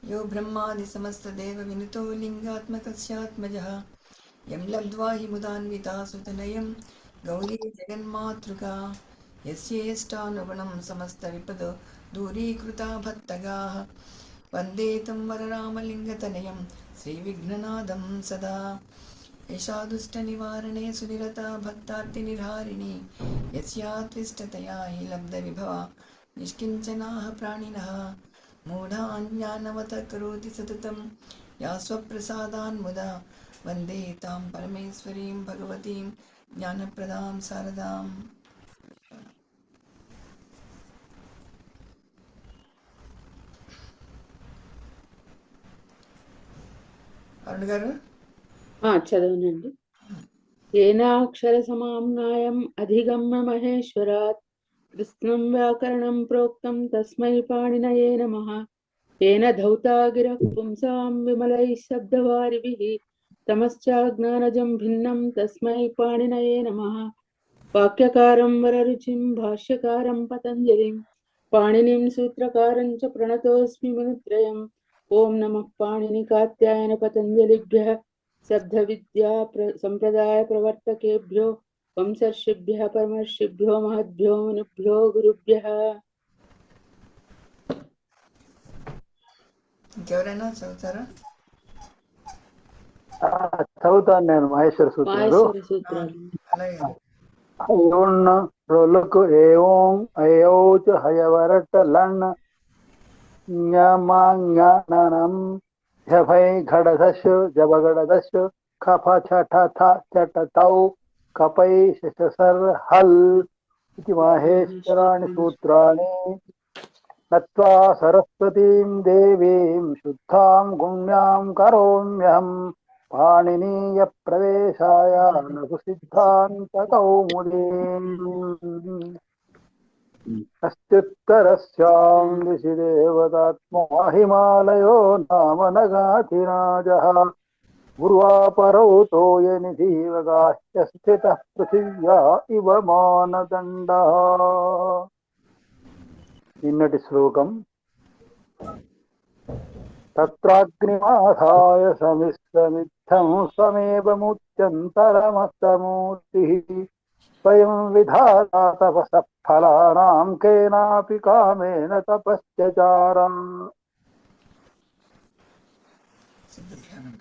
यो ब्रह्मादिसमस्तदेवविनुतो लिङ्गात्मकस्यात्मजः यं लब्ध्वा हि मुदान्विता सुतनयं गौरी जगन्मातृका यस्येष्टानुगुणं समस्तविपदो दूरीकृता भक्तगाः वन्दे तं वररामलिङ्गतनयं श्रीविघ्ननादं सदा एषा दुष्टनिवारणे सुनिरता भक्तार्तिनिर्हारिणी यस्यात्विष्टतया हि लब्धविभवा निष्किञ्चनाः प्राणिनः मूढान् ज्ञानवतः करोति सततं या स्वप्रसादान्मुदा वन्दे तां परमेश्वरीं भगवतीं ज्ञानप्रदां शारदाम्. అరుణ్ గారు చదవనండి. येनाक्षरसमाम्नायम् अधिगम्य महेश्वरात् कृत्स्नं व्याकरणं प्रोक्तं तस्मै पाणिनये नमः। येन धौता गिरः पुंसां विमलैः शब्दवारिभिः तमश्चाज्ञानजं भिन्नं तस्मै पाणिनये नमः। वाक्यकारं वररुचिं भाष्यकारं पतञ्जलिं पाणिनिं सूत्रकारं च प्रणतोऽस्मि मुनित्रयम्। ॐ नमः पाणिनिकात्यायन पतञ्जलिभ्यः शब्दविद्या संप्रदाय प्रवर्तकेभ्यो वंशर्षिभ्यः परमर्षिभ्यो महद्भ्यो मुनिभ्यो गुरुभ्यः। ఇంకెవరైనా చదువుతారా? చదువుతాను నేను మహేశ్వర సూత్రాలు. అలాగే అయోన్న రొలకు ఏం అయోచ హయవరట లన్న జ్ఞమాజ్ఞానం జభై ఘడదశ జబగడదశ ఖఫ ఛఠ థ చట తౌ కపై శశసర్ హల్ ఇది మహేశ్వరాణి సూత్రాణి నత్వా సరస్వతీం దేవీం శుద్ధాం గుణ్యాం కరోమ్యహం పాణినీయ ప్రవేశాయ నగు సిద్ధాంత కౌముదీం అస్త్యుత్తరస్యాం దిశి దేవతాత్మా హిమాలయో నామ నగాధిరాజః గుర్వాపరౌ తోయనిధీవగాశ్చ స్థితః పృథివ్యా ఇవ మానదండః. నిన్నటి శ్లోకం తత్రాగ్నిమాధాయ సమిశ్రమిద్ధం స్వమేవముచ్యంతరమస్తమూర్తిః స్వయం విధాతా తపసః ఫలానాం కేనాపి కామేన తపశ్చచార. సిద్ధధ్యానం.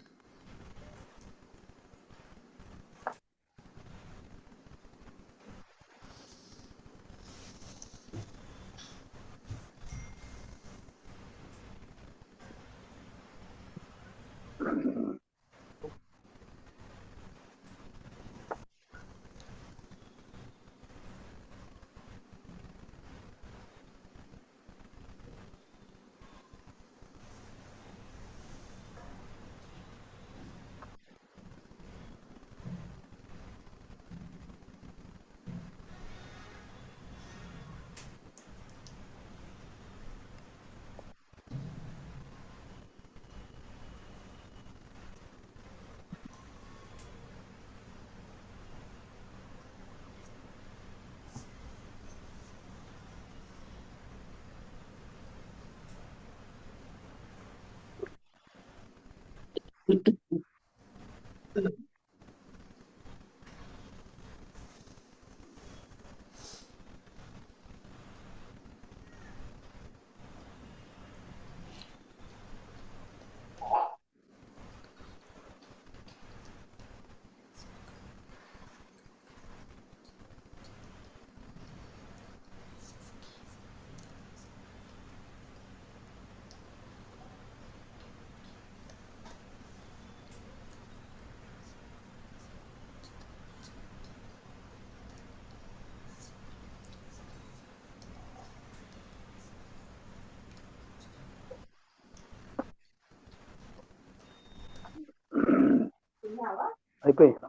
అయిపోయింది.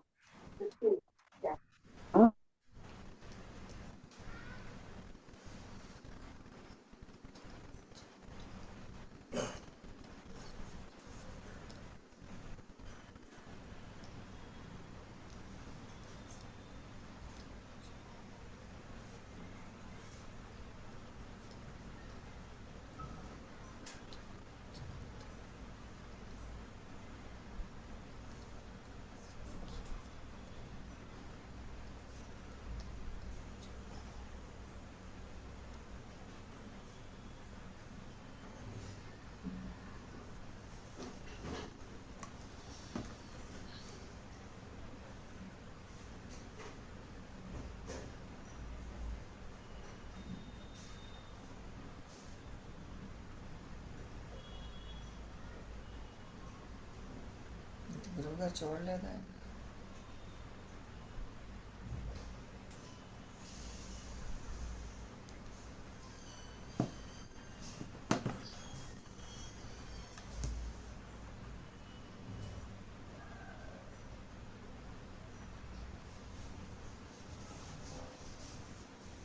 గురువు గారు చూడలేదా?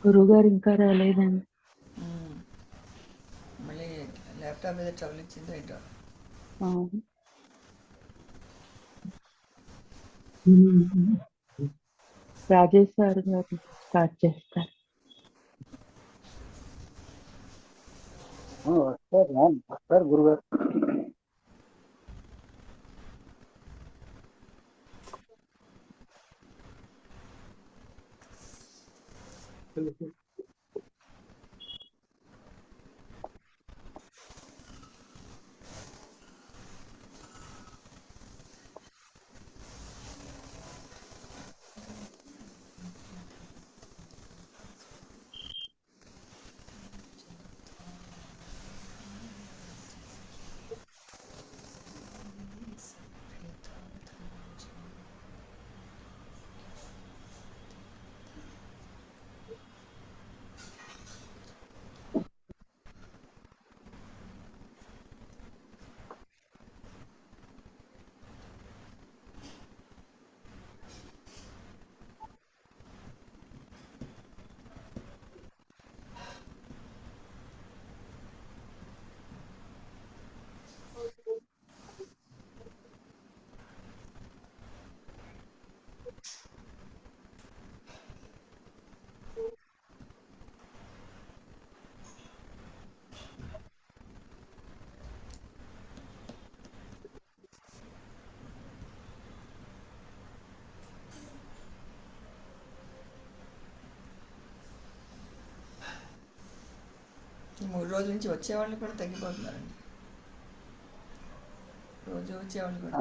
గురువుగారు ఇంకా రాలేదండి. మళ్ళీ ల్యాప్టాప్ మీద ట్రబుల్ ఇచ్చిందో ఏంటో. అవును. రాజేష్ సార్ గారు స్టార్ట్ చేస్తారు. వస్తారు గురుగారు. ఈ 3 రోజుల నుంచి వచ్చేవాళ్ళు కూడా తగ్గిపోతున్నారండి. రోజు వచ్చేవాళ్ళు కూడా.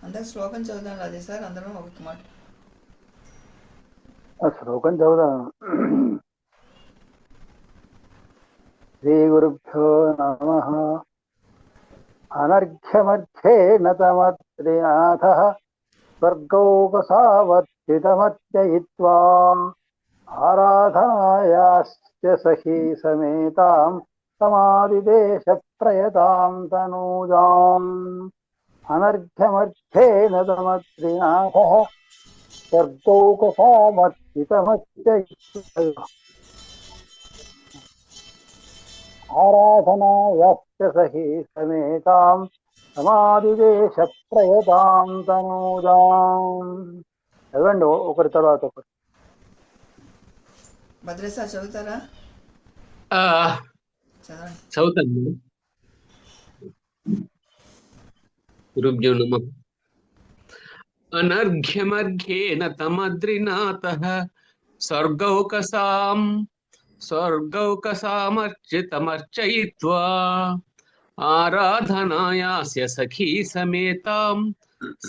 అందరు శ్లోకం చదువుదాం రాజే సార్, అందరం ఒక మాట. శ్లోకం చదువుదాం. శ్రీ గురుభ్యో నమః. అనర్ఘ్యమర్ఘ్యేన తమత్రినాథః స్వర్గౌపసావర్తితమర్చయిత్వా ఆరాధనాయాస్య సఖీ సమేతాం సమాదిదేశ ప్రయతాం తనూజాం. అనర్ఘ్యమర్ఘ్యేన తమత్రినాథః స్వర్గౌపసావర్తితమర్చయిత్వా ఆరాధనాయాస్య సఖీ సమేతాం సమాదిదేశ ప్రయతాం తనూజాం. చదవండి ఒకరి తర్వాత ఒకరు. భద్రే సార్ చదువుతారా? చదవండి. చదువుతాను. గురుభ్యో నమః. అనర్ఘ్యమర్ఘ్యేన తమద్రినాథః స్వర్గౌకసామర్చితమర్చయిత్వా ఆరాధనాయాస్య సఖీ సమేతాం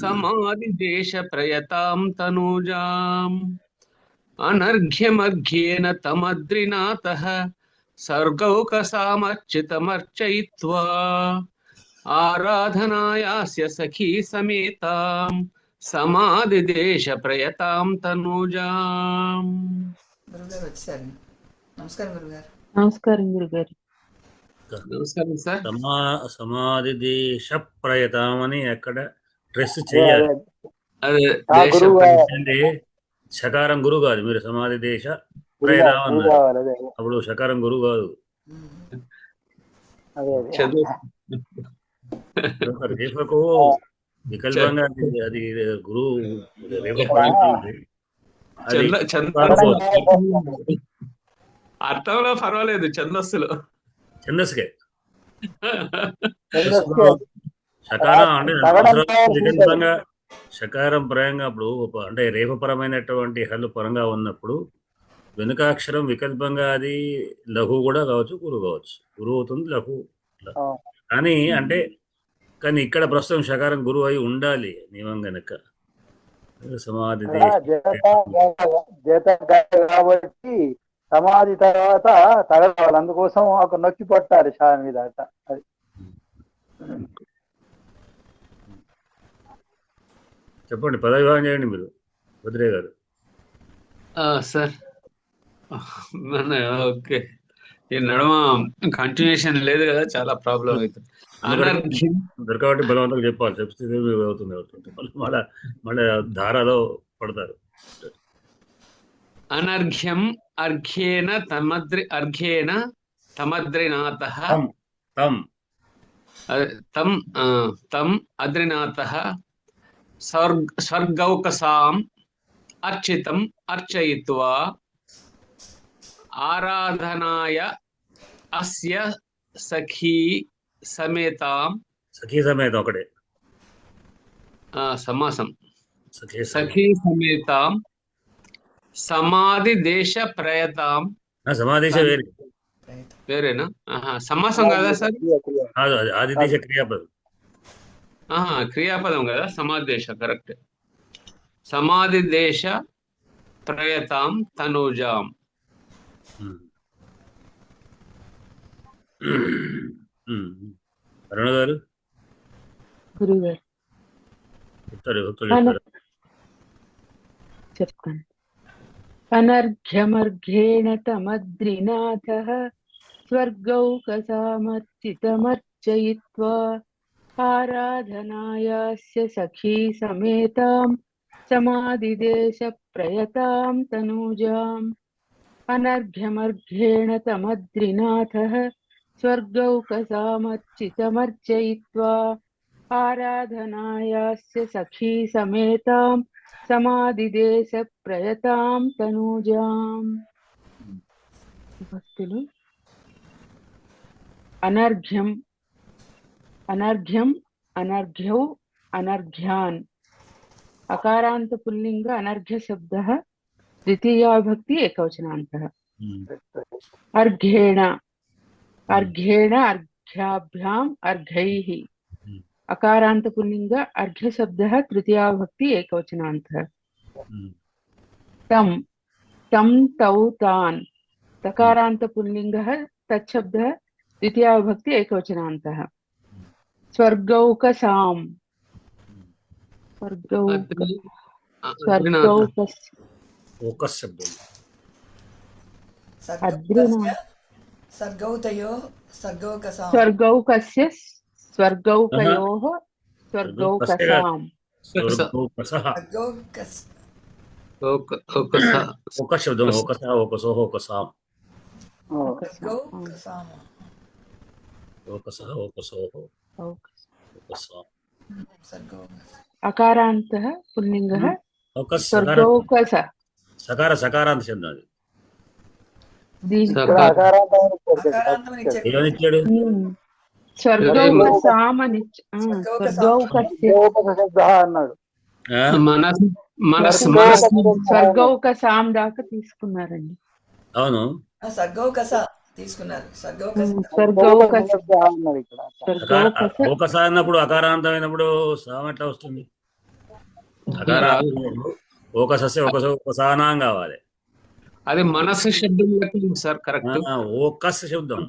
సమాదిదేశ ప్రయతాం తనూజాం. అనర్ఘ్యమర్ఘ్యేన తమద్రినాథః స్వర్గౌకసామర్చితమర్చయిత్వా ఆరాధనాయాస్య సఖీ సమేతాం సమాదిదేశ ప్రయతాం తనూజాం. గురుగారు వచ్చారండి. నమస్కారం గురుగారు. నమస్కారం గురుగారు. నమస్కారం సార్. సమాధి దేశ ప్రయతామని అక్కడ స్ట్రెస్ చేయాలి. అదే అంటే శకారం గురు కాదు, మీరు సమాధి దేశ ప్రయతాం అన్నారు, అప్పుడు శకారం గురు కాదు. రేపకు వికల్పంగా అది గురు అర్థంలో పర్వాలేదు, ఛందస్సులో ఛందస్సుకే శకారం అంటే వికల్పంగా శకారం పరంగా అప్పుడు అంటే రేపపరమైనటువంటి హల్లు పరంగా ఉన్నప్పుడు వెనుకాక్షరం వికల్పంగా అది లఘు కూడా కావచ్చు, గురు కావచ్చు. గురు అవుతుంది లఘు. కానీ అంటే కానీ ఇక్కడ ప్రస్తుతం షకారం గురువు అయి ఉండాలి నియమం గనక సమాధి జత కాబట్టి సమాధి తర్వాత తగలవాలి, అందుకోసం ఒక నొక్కి పట్టారు షా మీద అట్ట. అది చెప్పండి, పదవిభాగం చేయండి మీరు భద్రే గారు. సార్ ఓకే, ఈ నడుమ కంటిన్యూషన్ లేదు కదా, చాలా ప్రాబ్లం అవుతుంది. అనర్ఘ్యం దొరకబట్టి బలవంతంగా చెప్పాలి, చెప్తే అవుతుంది మళ్ళీ మళ్ళీ ధారాలో పడతారు. అనర్ఘ్యం అర్ఘ్యేన అర్ఘ్యేన తమద్రినాథః తం తం అద్రినాథః స్వర్గౌకసాం అర్చితం అర్చయిత్వా ఆరాధనాయ అస్య సఖీ సమేతాం. సఖీ సమేతం ఒకటే సమాసం. సఖీ సమేతాం సమాధి దేశ ప్రయతాం. సమాదేశ వేరేనా? సమాసం కదా సార్? ఆదిదేశ క్రియాపదం. క్రియాపదం కదా, సమాధి దేశ కరెక్ట్. సమాధి దేశ ప్రయతాం తనూజాం. అరుణ గారు గురువు గారు చెప్తారు. చెప్తాను. అనర్ఘ్యమర్ఘ్యేణ తమద్రినాథః స్వర్గౌకసామర్చితమర్చయిత్వా ఆరాధనాయాస్య సఖీ సమేతాం సమాధిదేశ ప్రయతాం తనూజాం. అనర్ఘ్యమర్ఘ్యేణ తమద్రినాథః స్వర్గౌకసామర్చితమర్చయిత్వా ఆరాధనాయాస్య సఖీ సమేతాం సమాధిదేశ ప్రయతాం తనూజాం. భక్తులు అనర్ఘ్యం అనర్ఘ్యం అనర్ఘ్యౌ అనర్ఘ్యాన్ అకారాంత పుల్లింగ అనర్ఘ్య శబ్దః ద్వితీయా విభక్తి ఏకవచనాంతః. అర్ఘ్యేణ అర్ఘ్యేణ అర్ఘ్యాభ్యాం అర్ఘైః అకారాంత పుల్లింగ అర్ఘ్య శబ్దః తృతీయా విభక్తి ఏకవచనాంతః. తం తం తౌ తాన్ తకారాంత పుల్లింగః తచ్చబ్దః ద్వితీయా విభక్తి ఏకవచనాంతః. స్వర్గౌకసాం స్వర్గౌకస్య స్వర్గౌకయోః స్వర్గౌకసాం. అకారాంతః పుల్లింగః స్వర్గౌకస సకారాంత శబ్దం అది. స్వర్గౌకసాం దాకా తీసుకున్నారండి. అవును, ఓకస అన్నప్పుడు అకారాంతమైనప్పుడు సాం ఎట్లా వస్తుంది? ఓకసస్య ఒకసానాం కావాలి. అది మనస్సు శబ్దం సార్, కరెక్ట్. ఓకస్ శబ్దం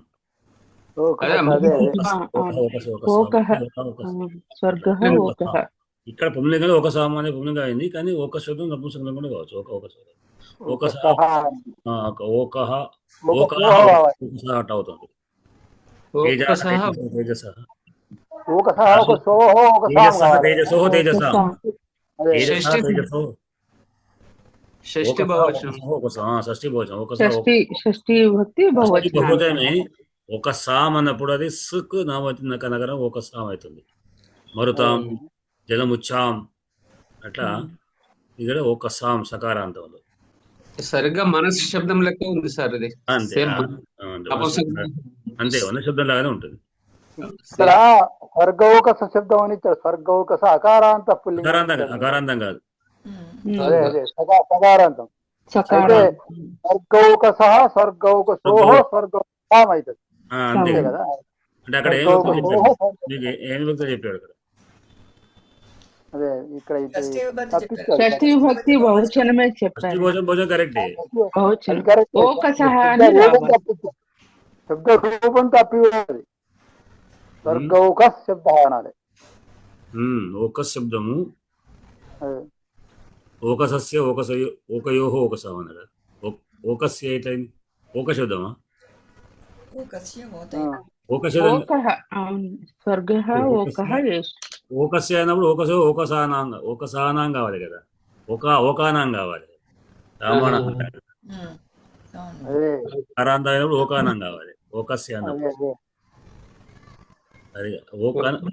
ఇక్కడ పుంలింగంలో ఒక సామాన్య పుంలింగం అయింది, కానీ ఒక శబ్దం నపుంసకలింగం కూడా కావచ్చు. అట్ అవుతుంది. ఒక సాం అన్నప్పుడు అది సుక్ నగరం ఒక సాం అవుతుంది. మరుతాం జలముచ్చాం అట్లా ఇక్కడ ఒక సాం సకారాంతంలో సరిగ్గా మనసు శబ్దం లెక్క ఉంది సార్ ఇది. అంతే ఉన్న శబ్దం లాగానే ఉంటుంది. స్వర్గౌకస శబ్దం అని ఇచ్చారు. స్వర్గౌకస అకారాంత అకారాంతం కాదు, సకారాంతం. స్వర్గౌకస స్వర్గౌకసోః స్వర్గౌకసాం అవుతుంది. అంతే కదా. అంటే అక్కడ ఏం స్వర్గౌక విభక్తి సోహ చెప్పాడు, మీకు ఏం విభక్తి చెప్పాడు అక్కడ? అదే ఇక్కడ షష్ఠీ విభక్తి తప్పించాడు. షష్ఠీ విభక్తి బహువచనమే ఫస్ట్ చెప్పారు. భోజనం భోజనం కరెక్టే. బహువచనం. అది కరెక్ట్. ఓకసహ శబ్ద అని రూపం రావాలి. తప్పించాడు. శబ్ద రూపం తప్పి ఉన్నది. స్వర్గౌక శబ్ద అనాలి. ఓక శబ్దము అదే ఓకసస్య ఓకయోహో ఓకసా అన్నాడు. ఓకస్య అయితే ఓక శబ్దమా? ఓకస్య ఆ, ఓతయ ఓక శబ్దం ఓకః అవును. స్వర్గః ఓకః ఏష్. ఓకస్య అయినప్పుడు ఓకసానాం కావాలి కదా, ఓకానాం కావాలి. రామాయణం అంటారు అవును. అదే అరాంత అయినప్పుడు ఓకానం కావాలి. ఓకస్య అన్నప్పుడు అదే అది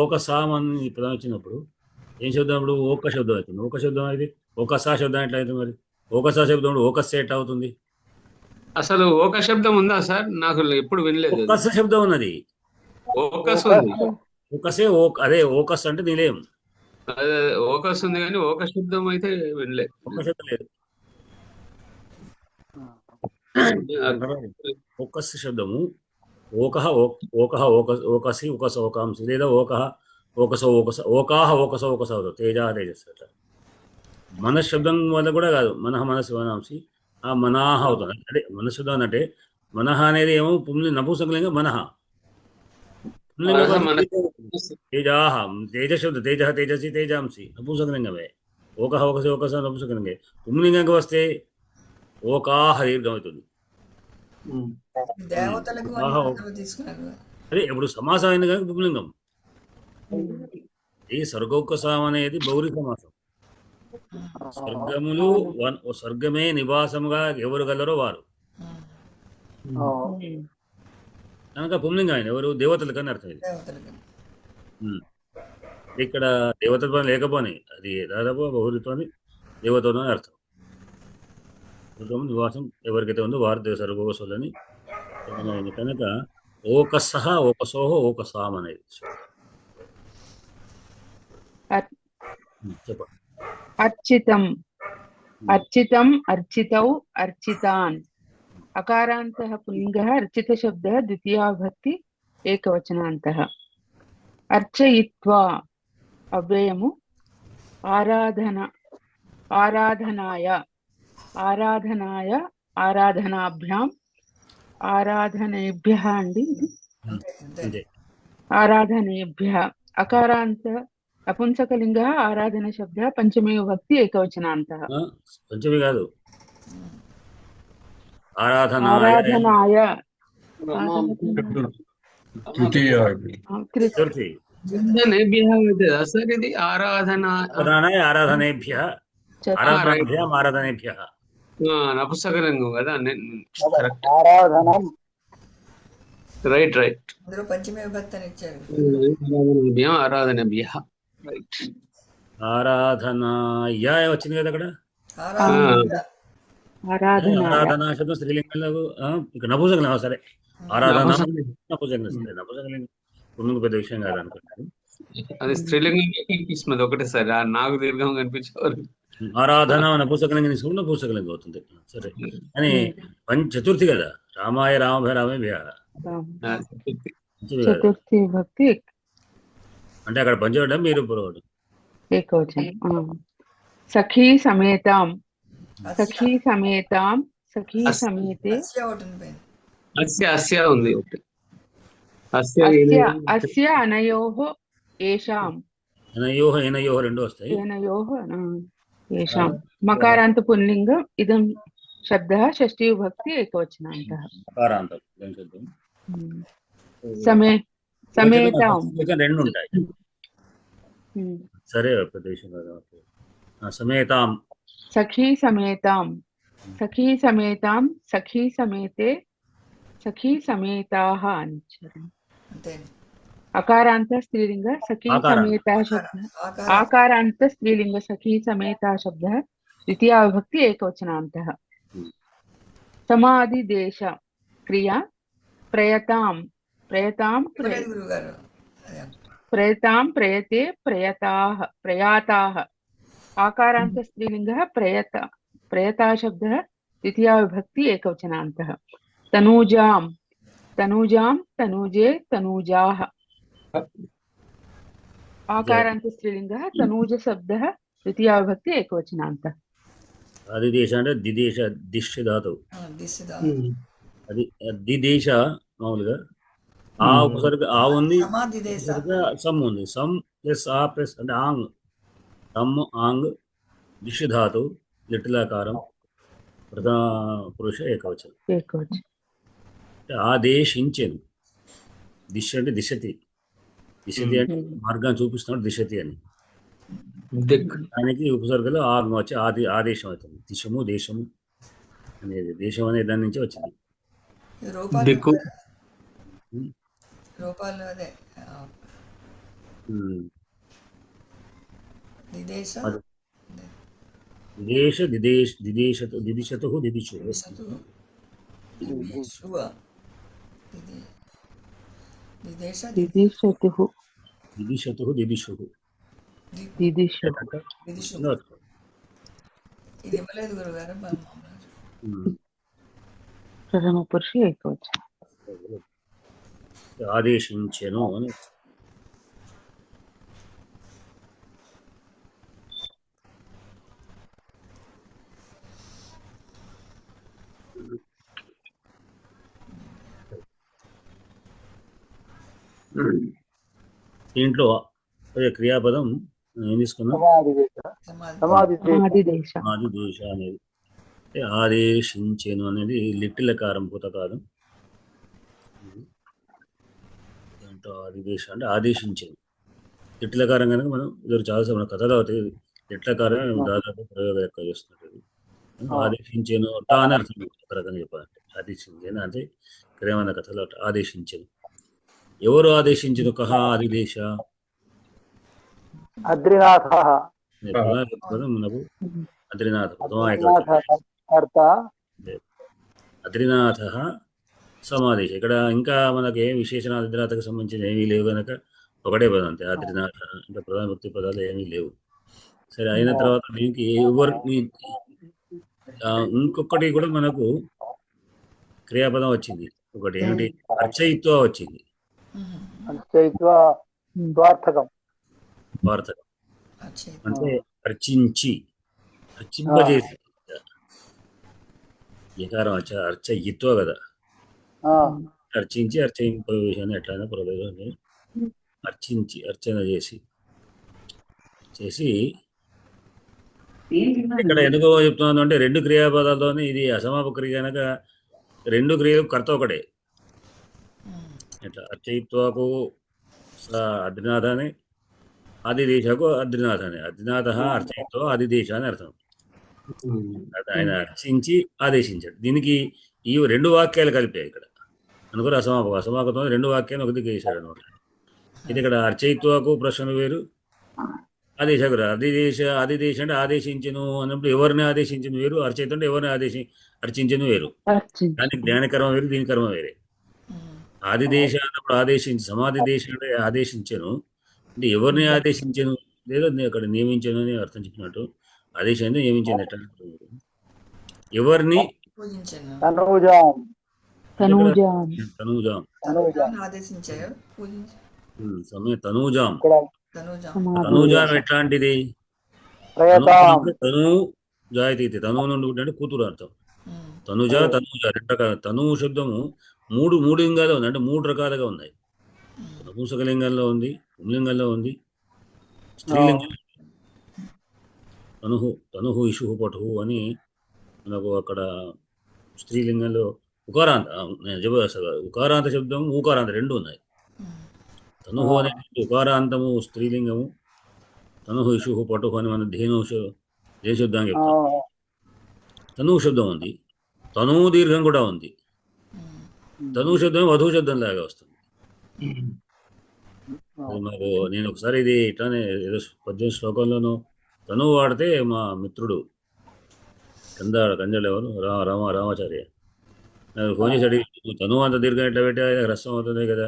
ఓకసాం అని పదం వచ్చినప్పుడు ఏం శబ్దం? అప్పుడు ఓక శబ్దం అవుతుంది. ఓక శబ్దం అయితే ఓకసా శబ్దం ఎట్లా అవుతుంది మరి? ఓకసా శబ్దం ఓకస్య ఎట్లా అవుతుంది? అసలు ఒక శబ్దం ఉందా సార్? నాకు ఎప్పుడు వినలేదు అది. ఓకస్ శబ్దం ఉన్నది. ఓకస్ ఓక ఉంది. ఓకసే అదే ఓకస్ అంటే నిలయం. అదే ఓకస్ ఉంది కానీ ఒక శబ్దం అయితే వినలేదు. ఒక్క శబ్దం లేదు. ఓకస్ శబ్దము ఓకహ ఓకసి ఓకాంసి లేదా ఓకహ ఓకాహ ఓకస అవుతుంది. తేజ తేజస్ అట్లా. మనశబ్దం వల్ల కూడా కాదు, మనస్సు వనాంసి ఆ మనాహ అవుతుంది. అంటే మనశబ్దం అంటే మనహ అనేది ఏమో నపుంసకలింగం మనహ. తేజాహ తేజ శబ్దం తేజ తేజసి తేజాంసి నపుంసకలింగమే. ఓకహ ఓకస నపుంసకలింగే. పుంలింగంకి వస్తే ఓకాహ దీర్ఘం అవుతుంది. దేవతలకు అని ఆహా. అందరూ తీసుకున్నారు కదా. అదే ఇప్పుడు సమాసం అయింది కానీ పుంలింగం. ఈ స్వర్గోకసాం అనేది బౌరి సమాసం. స్వర్గములు స్వర్గమే నివాసముగా ఎవరు గలరో వారు కనుక పుంలింగం ఆయన ఎవరు? దేవతలకు అని అర్థం. ఇది దేవతలకు ఇక్కడ దేవతత్వం లేకపోని అది దాదాపు బహురితోని దేవతను అని అర్థం. స్వర్గము నివాసం ఎవరికైతే ఉందో వారు స్వర్గోకసులని కనుక ఓకసహ ఓకసోహ ఓకసాం అనేది చెప్పండి. అర్చితం అర్చితం అర్చితౌ అర్చితాన్. అకారాంతః పుల్లింగः అర్చితశబ్దः ద్వితీయా విభక్తి ఏకవచనాంతః. అర్చయిత్వా అవ్యయము ఆరాధనాయ ఆరాధనాభ్యాం ఆరాధనేభ్యః అండి. అంతే. ఆరాధనేభ్యः అకారాంత నపుంసకలింగः ఆరాధన శబ్దः పంచమీ విభక్తి ఏకవచనాంతః. పంచమి కాదు, ఆరాధనాయ ఆరాధనాయ చతుర్థి. సార్ ఇది ఆరాధన ఆరాధనేభ్యః ఆరాధనేభ్యః నపుంసకలింగం కదా. ఆరాధనం రైట్. అందరూ పంచమే విభక్తి అని ఇచ్చారు. ఆరాధనభ్య రైట్. ఆరాధనాయ వచ్చింది కదా అక్కడ. ఆరాధన శబ్దం స్త్రీలింగంలో ఇక్కడ నపుంసకలింగం. సరే, ఆరాధన నపుంసకలింగం ముందుకు పెద్ద విషయం కాదు అనుకుంటాను. అది స్త్రీలింగం కనిపిస్తుంది ఒకటే సార్, నాకు దీర్ఘం కనిపించేవారు. ఆరాధన నపుంసకలింగం తీసుకుంటే నపుంసకలింగం అవుతుంది. సరే అని చతుర్థి కదా. రామాయ రామభయ రామేభ్య చతుర్థి విభక్తి అంటే అక్కడ పంచవడం మీరు పురవడం ఏకవచనం. సఖీ సమేతాం సఖీ సమేతాం సఖీ సమేతే అస్య ఒకటి ఉంది. అస్య ఉంది ఒకటి. అస్య అనయోః ఏషాం ఏనయోహ రెండు వస్తాయి. ఏనయోః ఏషాం మకారాంత పుల్లింగం ఇదం శబ్దः షష్ఠీ విభక్తి ఏకవచనాంతః. సమేతాం రెండు ఉంటాయి. సరే, ప్రదేశం సమేతాం సఖీ సమేతాం సఖీ సమేతాం సఖీ సమేతే సఖీ సమేతాః అని. అకారాంత స్త్రీలింగ సఖీ సమేతా శబ్ద ఆకారాంత స్త్రీలింగ సఖీ సమేతా శబ్ద ద్వితీయా విభక్తి ఏకవచనాంతః. సమాధిదేశ క్రియ ప్రయతాం గురుగారు ప్రయతే ప్రయాతాః. ఆకారాంత స్త్రీలింగ ప్రయతా శబ్ద ద్వితీయా విభక్తి ఏకవచనాంతః. తనూజాం तनूजां तनूजे तनूजाः आकारान्त स्त्रीलिङ्गः तनूजशब्दः तृतीयाविभक्ति एकवचनान्तः ఆదిదేశ అంటే దిదేశ దిశ ధాతువు దిశదా అది దిదేశ మామూలుగా ఆ ఉపసర్గ ఆ ఉంది సమాధిదేశ ఉపసర్గ సమ్ ఉంది సమ్ ప్లస్ ఆ ప్లస్ అంటే ఆంగ్ సమ్ ఆంగ్ దిశ ధాతువు లిటిలాకారం ప్రథమ పురుష ఏకవచనం एकवचन అంటే ఆదేశించెను దిశ అంటే దిశతి దిశతి అంటే మార్గాన్ని చూపిస్తున్నాడు దిశతి అని దిక్ దానికి ఉపసర్గలో ఆంగ్ వచ్చి ఆదేశం అవుతుంది దిశము దేశము అనేది దేశం అనే దాని నుంచి వచ్చింది రూపాలు దిక్కు రూపాలు అదే దిదేశ అది. దిదేశ దిదిశతు దిదిశు దిశతు దిదేశువ దిదేశ दिदिशतुः దిదిశతు దిదిషు दिदिशुः దిదిశు ఇది ఇవ్వలేదు గురుగారు प्रथमपुरुष एकवचन ఆదేశించెను అని దీంట్లో అదే క్రియాపదం ఏం తీసుకున్నాం समाधिदेश ఆదిదేశ అనేది అంటే ఆదేశించెను అనేది లిట్టిలకారం భూతకాలం దాంట్లో ఆదిదేశ అంటే ఆదేశించెను లిట్టిలకారం కనుక మనం ఇద్దరు చాలా మన కథలో అవుతాయి లిట్లకారమే దాదాపు ప్రయోగం ఎక్కువ చేస్తుంటుంది ఆదేశించెను అట్లా అని అర్థం ఒక రకంగా చెప్పాలంటే ఆదేశించెను అంటే క్రియమైన కథలో ఆదేశించెను ఎవరు ఆదేశించిన కహ ఆదిదేశ అద్రినాథ పదం మనకు అద్రినాథ కర్త అద్రినాథ సమాదేశ ఇక్కడ ఇంకా మనకి ఏం విశేషణ అద్రినాథకు సంబంధించిన ఏమీ లేవు కనుక ఒకటే పదం అంతే అద్రినాథ ఇంకా ప్రధాన వృత్తి పదాలు ఏమీ లేవు సరే అయిన తర్వాత దీనికి ఎవరిని ఇంకొకటి కూడా మనకు క్రియాపదం వచ్చింది ఒకటి ఏమిటి అర్చయిత్వ వచ్చింది స్వార్థకం వార్తకం అంటే అర్చించి అర్చింపజేసి ఏకారం అర్చయిత్వ కదా అర్చించి అర్చయింపజేసాను ఎట్లయినా ప్రయోజనం అర్చించి అర్చన చేసి ఇక్కడ ఎందుకో చెప్తున్నాను అంటే రెండు క్రియాపదాలతోనే ఇది అసమాప క్రియ కనుక రెండు క్రియలు కర్త ఒకటే ఇట్లా అర్చయిత్వకు అద్రినాథ అని ఆదిదేశకు అద్రినాథ అని అద్రినాథ అర్చయిత్వ ఆదిదేశ అని అర్థం ఆయన అర్చించి ఆదేశించాడు దీనికి ఈ రెండు వాక్యాలు కలిపాయి ఇక్కడ అనుకుని అసమాపకతో రెండు వాక్యాలు ఒక దిక్కు వేశాడు అనమాట ఇది ఇక్కడ అర్చయిత్వకు ప్రశ్న వేరు ఆదేశకు ఆదిదేశ అంటే ఆదేశించను అన్నప్పుడు ఎవరిని ఆదేశించను వేరు అర్చయిత అంటే ఎవరిని అర్చించను వేరు దానికి జ్ఞానకర్మ వేరు దీని కర్మ వేరే ఆదిదేశ అన్నప్పుడు ఆదేశించి సమాధి దేశం అంటే ఆదేశించను అంటే ఎవరిని ఆదేశించను లేదా అక్కడ నియమించను అని అర్థం చెప్పినట్టు ఆదేశాన్ని నియమించను ఎట్లా ఎవరిని తనూజాం తనూజాం తనూజాం ఎట్లాంటిది తను జాయితీ తను నుండి అంటే కూతురు అర్థం తనుజ రెండు రకాల తను శబ్దము మూడు లింగాలు ఉంది అంటే మూడు రకాలుగా ఉన్నాయి నపుంసకలింగంలో ఉంది పుంలింగంలో ఉంది స్త్రీలింగం తనుహు ఇషుహు పటుహు అని మనకు అక్కడ స్త్రీలింగంలో ఉకారాంత శబ్దం ఊకారాంత రెండు ఉన్నాయి తనుహు అనే ఉకారాంతము స్త్రీలింగము తనుహు ఇషుహు పటుహు అని మన ధేను శబ్దాన్ని చెప్తాం తనువు శబ్దం ఉంది తనువు దీర్ఘం కూడా ఉంది తనువు శబ్దం వధువు శబ్దం లాగా వస్తుంది మాకు నేను ఒకసారి ఇది ఇట్లానే ఏదో 18 శ్లోకంలోనూ తనువు వాడితే మా మిత్రుడు కంజాడు ఎవరు రామాచార్య నాకు ఫోన్ చేసి అడిగి తనువు అంత దీర్ఘం ఎట్లా పెట్టా రసం అవుతుంది కదా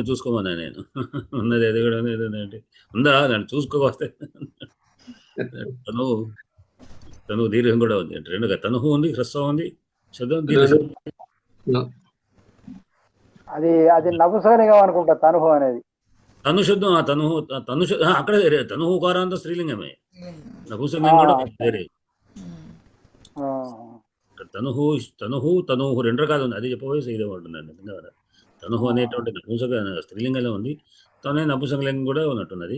చూసుకోమన్నా నేను ఉన్నది అది కూడా అంటే ఉందా దాన్ని చూసుకోవస్తే తనువు దీర్ఘం కూడా ఉంది అంటే రెండుగా తనువు ఉంది హ్రస్వం ఉంది శబ్దం దీర్ఘ అది అది నపుంసకలింగం అనుకుంటా తనుహు అనేది. తను శబ్దం అక్కడ తను ఉకారాంత స్త్రీలింగమే. నపుంసకలింగం కూడా వేరే. తనుహు తనుహు రెండు రకాలు ఉంది. అది చెప్పబోయేసి ఇదే ఉంటున్నాను నిజంగా. తనుహు అనేటువంటి నపుంసక స్త్రీలింగంలో ఉంది, తనే నపుంసకలింగం కూడా ఉన్నట్టున్నది.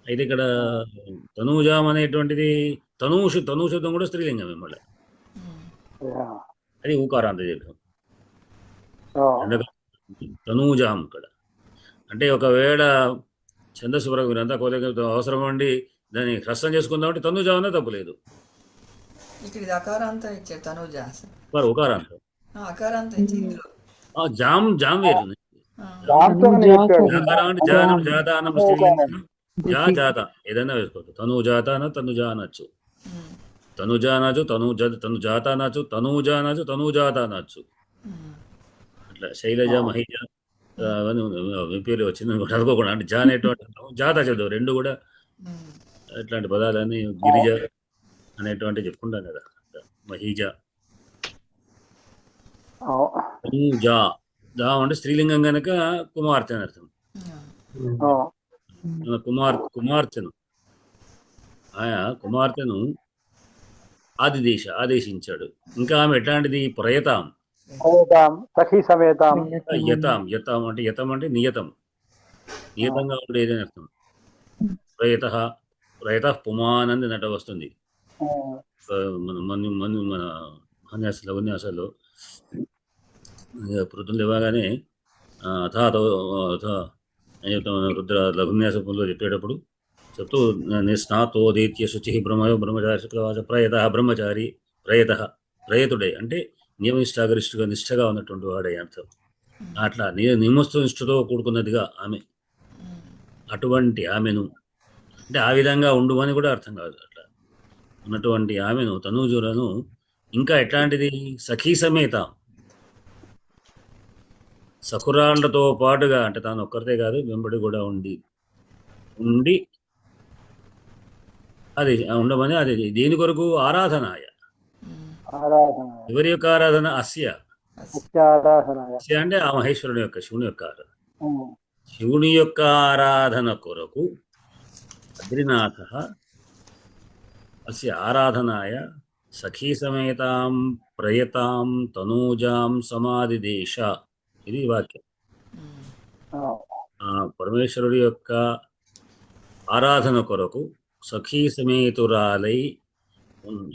అయితే ఇక్కడ తనూజాం అనేటువంటిది తనూ శబ్దం కూడా స్త్రీలింగమే మళ్ళీ. అది ఊకారాంత దీర్ఘం. తనూజాం ఇక్కడ అంటే ఒకవేళ ఛందస్సు పరంగా అంతా అవసరం అండి దాన్ని హ్రస్వం చేసుకుందామంటే తనూజాం అన్నా తప్పులేదు. ఇక్కడ ఇది అకారాంతం ఇచ్చారు తనుజా మరి ఉకారాంతం అకారాంతం ఇచ్చి ఇందులో జాం వేరు. జాతానం స్త్రీలింగం జాత ఏదైనా వేసుకోవచ్చు. తనుజాత తనుజా అనొచ్చు, తనుజా అనొచ్చు, తనుజాత అనొచ్చు, తనూజా అనొచ్చు, తనూజాత అనొచ్చు. అట్లా శైలజ మహిజ అవన్నీ పేర్లు వచ్చింది అనుకోకుండా అంటే జా అనేటువంటి జాత శబ్దం రెండు కూడా ఇట్లాంటి పదాలన్నీ గిరిజ అనేటువంటి చెప్పుకుంటాం కదా. మహిజ జా జా అంటే స్త్రీలింగం కనుక కుమార్తె అని అర్థం. కుమార్తెను ఆయన కుమార్తెను ఆదేశించాడు. ఇంకా ఆమె ఎట్లాంటిది? ప్రయతాం సఖీ సమేతాం. యతాం అంటే అంటే నియతంగా ఉండేది అని అర్థం. ప్రయత పుమానంది నట వస్తుంది మన ఉపన్యాసాల్లో పృథులు ఇవ్వగానే రుద్ర లఘున్యాసంలో చెప్పేటప్పుడు చెప్తూ నిస్నాతోదీత్య శుచి బ్రహ్మచారి శుక్లవాస బ్రహ్మచారి ప్రయతుడే అంటే నిష్టగా ఉన్నటువంటి వాడే అర్థం. అట్లా నియమస్తు నిష్ఠతో కూడుకున్నదిగా ఆమె, అటువంటి ఆమెను అంటే ఆ విధంగా ఉండుమని కూడా అర్థం కాదు. అట్లా ఉన్నటువంటి ఆమెను తనూజులను ఇంకా ఎట్లాంటిది? సఖీ సమేత సఖురాళ్లతో పాటుగా అంటే తాను ఒక్కరితే కాదు వెంబడి కూడా ఉండి అది ఉండమని. అది దేని కొరకు? ఆరాధనాయ. ఎవరి యొక్క ఆరాధన? అస్య అంటే ఆ మహేశ్వరుని యొక్క శివుని యొక్క ఆరాధన. శివుని యొక్క ఆరాధన కొరకు బద్రీనాథ అస్య ఆరాధనాయ సఖీ సమేతాం ప్రయతాం తనూజాం సమాదిదేశ. ఇది వాక్యం. పరమేశ్వరుడి యొక్క ఆరాధన కొరకు సఖీ సమేతురాలై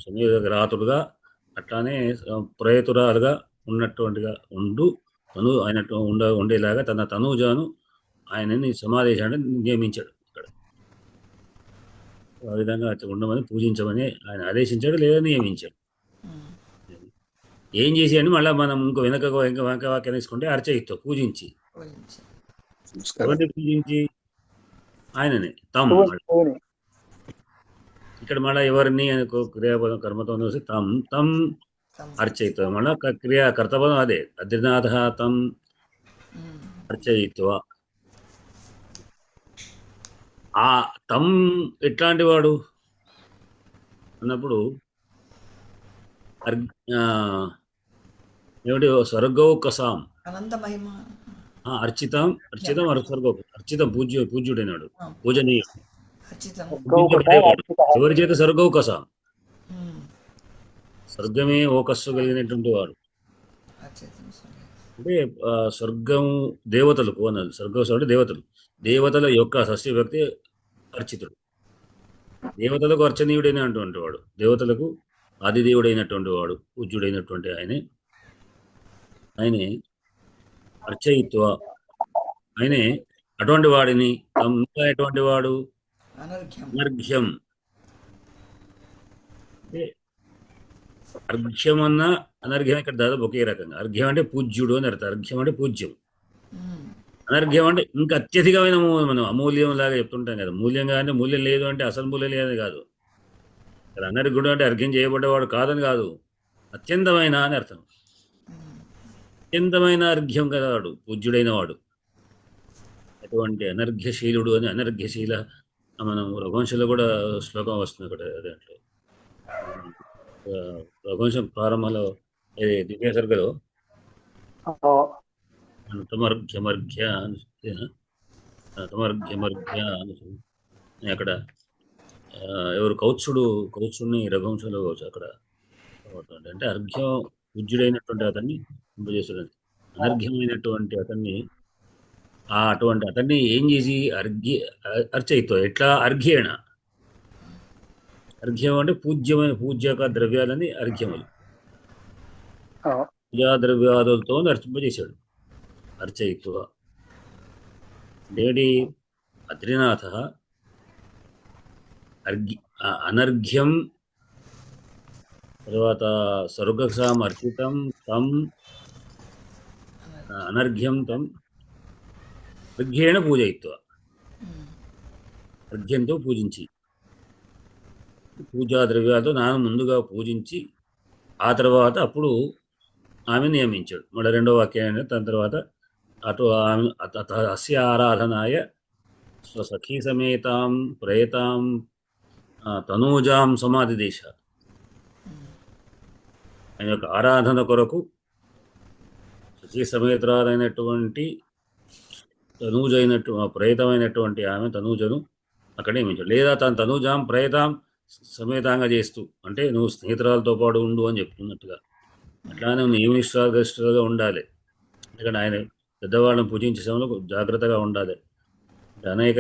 సమేతరాతుడుగా అట్లానే ప్రయతురాలుగా ఉన్నటువంటిగా ఉండేలాగా తన తనూజాను ఆయనని సమాదేశాన్ని నియమించాడు. ఇక్కడ ఆ విధంగా ఉండమని పూజించమని ఆయన ఆదేశించాడు లేదా నియమించాడు. ఏం చేసి అని మళ్ళీ మనం ఇంకో వెనక వాక్యం తీసుకుంటే అర్చయితో పూజించి ఆయనని తమ్. ఇక్కడ మళ్ళీ ఎవరిని క్రియాపదం కర్మతో తమ్ అర్చయిత్వ. మళ్ళీ కర్తపదం అదే బద్రీనాథ తం అర్చయిత్వ. ఆ తమ్ ఎట్లాంటి వాడు అన్నప్పుడు ఏమిటి? స్వర్గౌకసాం అర్చితం అర్చితం పూజ్యుడైనాడు, పూజనీయుడు. ఎవరి చేత? స్వర్గౌకసాం, స్వర్గమే ఓకస్సు కలిగినటువంటి వాడు. అంటే స్వర్గం దేవతలకు అన్నది. స్వర్గం అంటే దేవతల యొక్క షష్ఠీ భక్తి అర్చితుడు. దేవతలకు అర్చనీయుడైనటువంటి వాడు, దేవతలకు ఆదిదేవుడైనటువంటి వాడు, పూజ్యుడైనటువంటి ఆయనే అర్చయిత్వ. ఆయనే అటువంటి వాడిని ఇంకా ఎటువంటి వాడు? అనర్ఘ్యం. అర్ఘ్యం అన్న అనర్ఘ్యం ఇక్కడ దాదాపు ఒకే రకంగా. అర్ఘ్యం అంటే పూజ్యుడు అని అర్థం. అర్ఘ్యం అంటే పూజ్యం. అనర్ఘ్యం అంటే ఇంకా అత్యధికమైన మనం అమూల్యం లాగా చెప్తుంటాం కదా. మూల్యంగా అంటే మూల్యం లేదు అంటే అసలు మూల్యం లేదని కాదు. అనర్ఘుడు అంటే అర్ఘ్యం చేయబడ్డవాడు కాదని కాదు, అత్యంతమైన అని అర్థం. అత్యంతమైన అర్ఘ్యం కదా వాడు, పూజ్యుడైన వాడు. అటువంటి అనర్ఘ్యశీలుడు అని. అనర్ఘ్యశీల మనం రఘువంశంలో కూడా శ్లోకం వస్తుంది అక్కడ. దాంట్లో రఘువంశం ప్రారంభంలో దివ్య సర్గలో తమర్ఘ్యమర్ఘ్య తమర్ఘ్యమర్ఘ్య అక్కడ ఎవరు కౌత్సుడిని రఘువంశంలో కావచ్చు అక్కడ అంటే అర్ఘ్యం పూజ్యుడైనటువంటి అతన్ని ఇంపజేస్తాడు. అనర్ఘ్యమైనటువంటి అతన్ని అటువంటి అతన్ని ఏం చేసి అర్చయితో ఎట్లా అర్ఘ్యేణ. అర్ఘ్యం అంటే పూజ్యక ద్రవ్యాలని అర్ఘ్యములు, పూజా ద్రవ్యాదులతో అర్చింపజేశాడు అర్చయిత్వ. దేడి అద్రినాథ అనర్ఘ్యం తర్వాత స్వర్గసాం అర్చితం తం అనర్ఘ్యం తం అర్ఘ్యేణ పూజయిత్వ, అర్ఘ్యంతో పూజించి పూజా ద్రవ్యాలతో నాన్న ముందుగా పూజించి ఆ తర్వాత అప్పుడు ఆమె నియమించాడు. మళ్ళీ రెండో వాక్యాన్ని దాని తర్వాత అటు ఆమె అస్య ఆరాధనాయ స్వసఖీ సమేతాం ప్రేతాం తనూజాం సమాధిదేశ. ఆయన యొక్క ఆరాధన కొరకు సఖీ సమేతరాలైనటువంటి ప్రేతమైనటువంటి ఆమె తనూజను అక్కడ నియమించాడు. లేదా తన తనూజాం ప్రేతాం సమేతంగా చేస్తూ, అంటే నువ్వు స్నేహితురాలతో పాటు ఉండు అని చెప్తున్నట్టుగా. అట్లానే నియమిష్టాగా ఉండాలి. ఎందుకంటే ఆయన పెద్దవాళ్ళని పూజించే సమయంలో జాగ్రత్తగా ఉండాలి. అనేక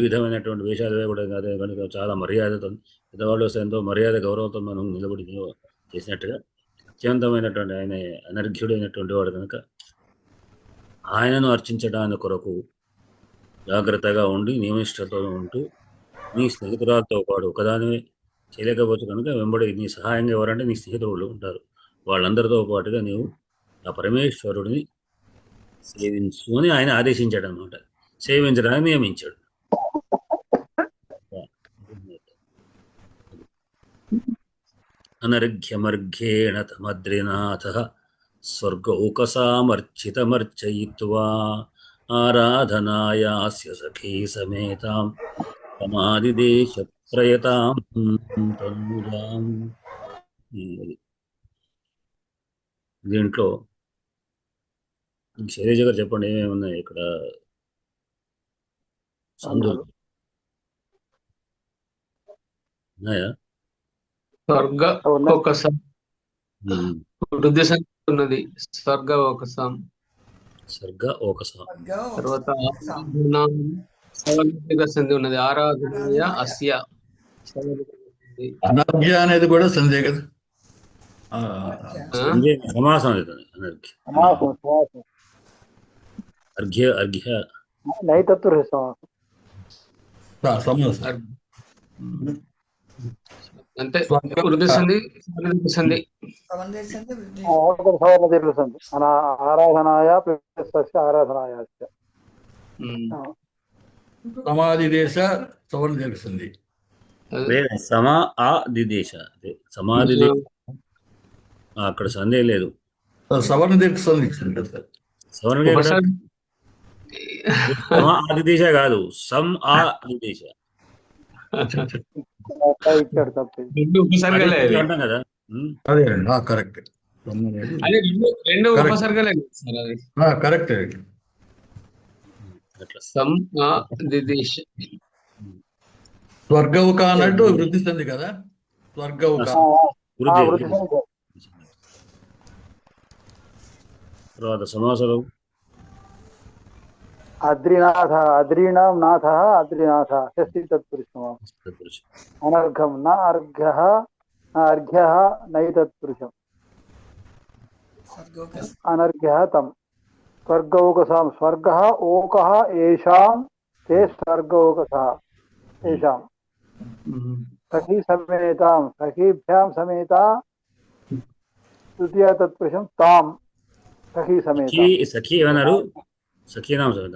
విధమైనటువంటి వేషాలు వేయకూడదు కాదు, కనుక చాలా మర్యాదతో పెద్దవాళ్ళు వస్తే ఎంతో మర్యాద గౌరవంతో మనం నిలబడి చేసినట్టుగా అత్యంతమైనటువంటి ఆయన అనర్ఘ్యుడైనటువంటి వాడు కనుక ఆయనను అర్చించడానికి కొరకు జాగ్రత్తగా ఉండి నియమిష్టతో ఉంటూ నీ స్నేహితురాలతో పాటు ఒకదానివే చేయలేకపోవచ్చు కనుక వెంబడి నీ సహాయంగా ఎవరంటే నీ స్నేహితులు ఉంటారు, వాళ్ళందరితో పాటుగా నీవు ఆ పరమేశ్వరుడిని సేవించు అని ఆయన ఆదేశించాడు అనమాట. సేవించడానికి నియమించాడు. అనర్ఘ్యమర్ఘ్యేణ తమద్రినాథ స్వర్గౌకసామర్చితమర్చయిత్వా ఆరాధనాయాస్య సఖీ సమేతాం సమాధిదేశ ప్రయతాం తనూజాం. దీంట్లో శైలజ గారు చెప్పండి ఏమేమి ఉన్నాయి ఇక్కడ సందులు ఉన్నాయా? స్వర్గ ఒకసాం ఉన్నది, స్వర్గ ఒకసాం, తర్వాత సంధి ఉన్నది, ఆరాధనయ అస్య. అనర్ఘ్య అనేది కూడా సందే కదా, సమాసం అర్ఘ్య అర్ఘ్య నైతత్వ అంటే వృద్ధి సంధి సంధి సవర్ణ దీర్ఘ సంధి ఆరాధనాయ ఆరాధనాయ సమాధి దేశ సవర్ణ దీర్ఘ సంధి సమా ఆ దిదేశ సమాధి అక్కడ సందేహం లేదు. సవర్ణ దీర్ఘ సంధి సవర్ణ ఆదిదేశ కాదు, సమ్ ఆ దిదేశ అంటాం కదా. అదే కరెక్ట్, రెండు ఉపసర్గలే సార్, అది కరెక్ట్. సమ్ ఆ దిదేశ. స్వర్గౌక అన్నట్టు వృద్ధి సంధి కదా, స్వర్గౌక. తర్వాత సమాసాలు అద్రినాథ అద్రీణాం నాథ అద్రినాథ షష్ఠీ తత్పురుషం. అనర్ఘం నా అర్ఘ్య నైతత్పురుషం. అనర్ఘ్య తం స్వర్గౌకసాం స్వర్గ ఓక ఏషాం తే స్వర్గౌకసః ఏషాం సఖీ సమేతాం సఖీభ్యాం సమేత తృతీయ తత్పురుషం తాం సఖీ సమేత. సఖీ ఏమన్నారు? సఖీనాం సమేత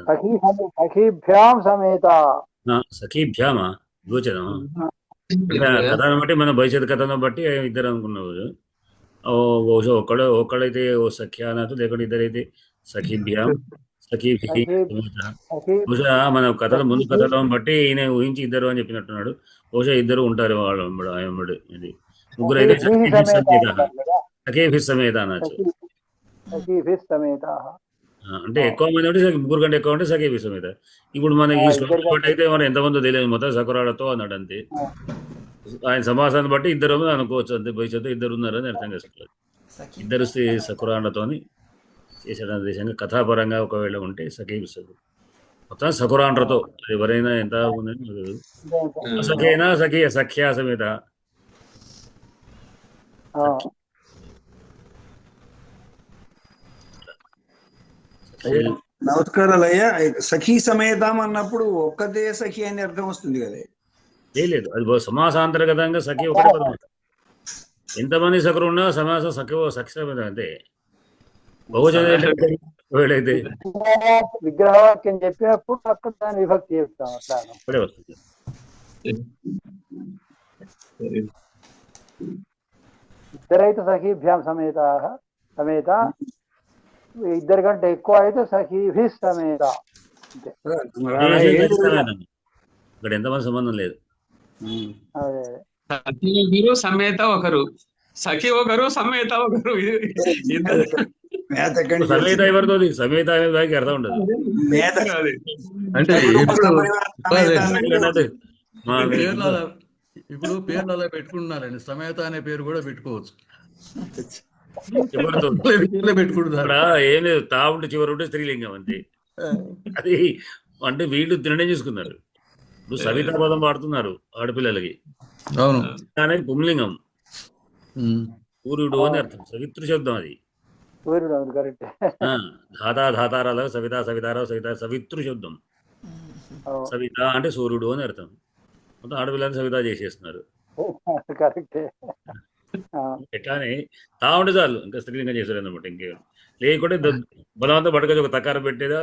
సఖీభ్యాం సమేత. సఖీభ్యామా ద్వచనమా? కథను బట్టి మన భవిష్యత్ కథను బట్టి ఇద్దరు అనుకున్నావు. బహుశా ఒక్కడైతే ఓ సఖ్య అన్నట్టు, లేకుంటే ఇద్దరైతే సఖీభ్యాం సఖీభి. బహుశా మన కథలో ముందు కథలో బట్టి ఈయన ఊహించి ఇద్దరు అని చెప్పినట్టున్నాడు. బహుశా ఇద్దరు ఉంటారు వాళ్ళు ఆయమ్మడు. ఇది ముగ్గురు అయితే సఖీభి సమేత అనొచ్చు. అంటే ఎక్కువ మంది అంటే ముగ్గురు కంటే ఎక్కువ అంటే సఖీ సమేత. ఇప్పుడు మన ఈ శ్లోకం బట్టి అయితే మనం ఎంతమందో తెలియదు, మొత్తం సకురాడతో అన్నాడు అంతే. ఆయన సమాసాన్ని బట్టి ఇద్దరు అనుకోవచ్చు అంతే, భవిష్యత్తు ఇద్దరు ఉన్నారని అర్థం చేసుకోవాలి. ఇద్దరు స్త్రీ సకురాండతోని చేసే దేశంగా కథాపరంగా ఒకవేళ ఉంటే సఖీ మొత్తం సకురాండ్రతో ఎవరైనా ఎంత ఉందని సఖైనా సఖీ సఖ్యా సమేత. నమస్కారాలు అయ్యా. సఖీ సమేతం అన్నప్పుడు ఒక్కదే సఖి అని అర్థం వస్తుంది కదా? లేదు, అది సమాసాంతర్గతంగా సఖి ఒకటే పదం. ఎంతమంది సఖులు ఉన్నా సమాసం సఖి సమేత అంతే. బహుజన అయితే విగ్రహవాక్యం చెప్పినప్పుడు అక్కడ దాన్ని విభక్తి చేస్తాం, అట్లా ఇప్పుడే వస్తుంది. ఇద్దరైతే సఖీభ్యాం సమేత, ఇద్దరి కంటే ఎక్కువ అయితే సఖీభి సమేత అంతే. ఇక్కడ ఎంతమంది సంబంధం లేదు. అదే సఖి ఒకరు సమేత ఒకరు, సఖి ఒకరు సమేత ఒకరు. సమేత ఎవరితో సమేత అనేది అర్థం ఉండదు. అంటే మా ఇప్పుడు పేర్లు అలా పెట్టుకుంటున్నారండి, సమేత అనే పేరు కూడా పెట్టుకోవచ్చు. ఇక్కడ ఏం లేదు, తావుంటే చివరి ఉంటే స్త్రీలింగం అంతే. అది అంటే వీళ్ళు తినడం చేసుకున్నారు. ఇప్పుడు సవితా పదం వాడుతున్నారు ఆడపిల్లలకి, అవును, అనేది పుంలింగం, సూర్యుడు అని అర్థం, సవితృ శబ్దం అది. ధాతారాలు సవితా సవితారావు సవితృ శబ్దం. సవిత అంటే సూర్యుడు అని అర్థం. మొత్తం ఆడపిల్లని సవిత చేసేస్తున్నారు. ఎట్లానే తా ఉంటే చాలు ఇంకా స్త్రీలింగం చేశారు అనమాట. ఇంకేం లేకుంటే బలవంతం పడక ఒక తకారం పెట్టేదా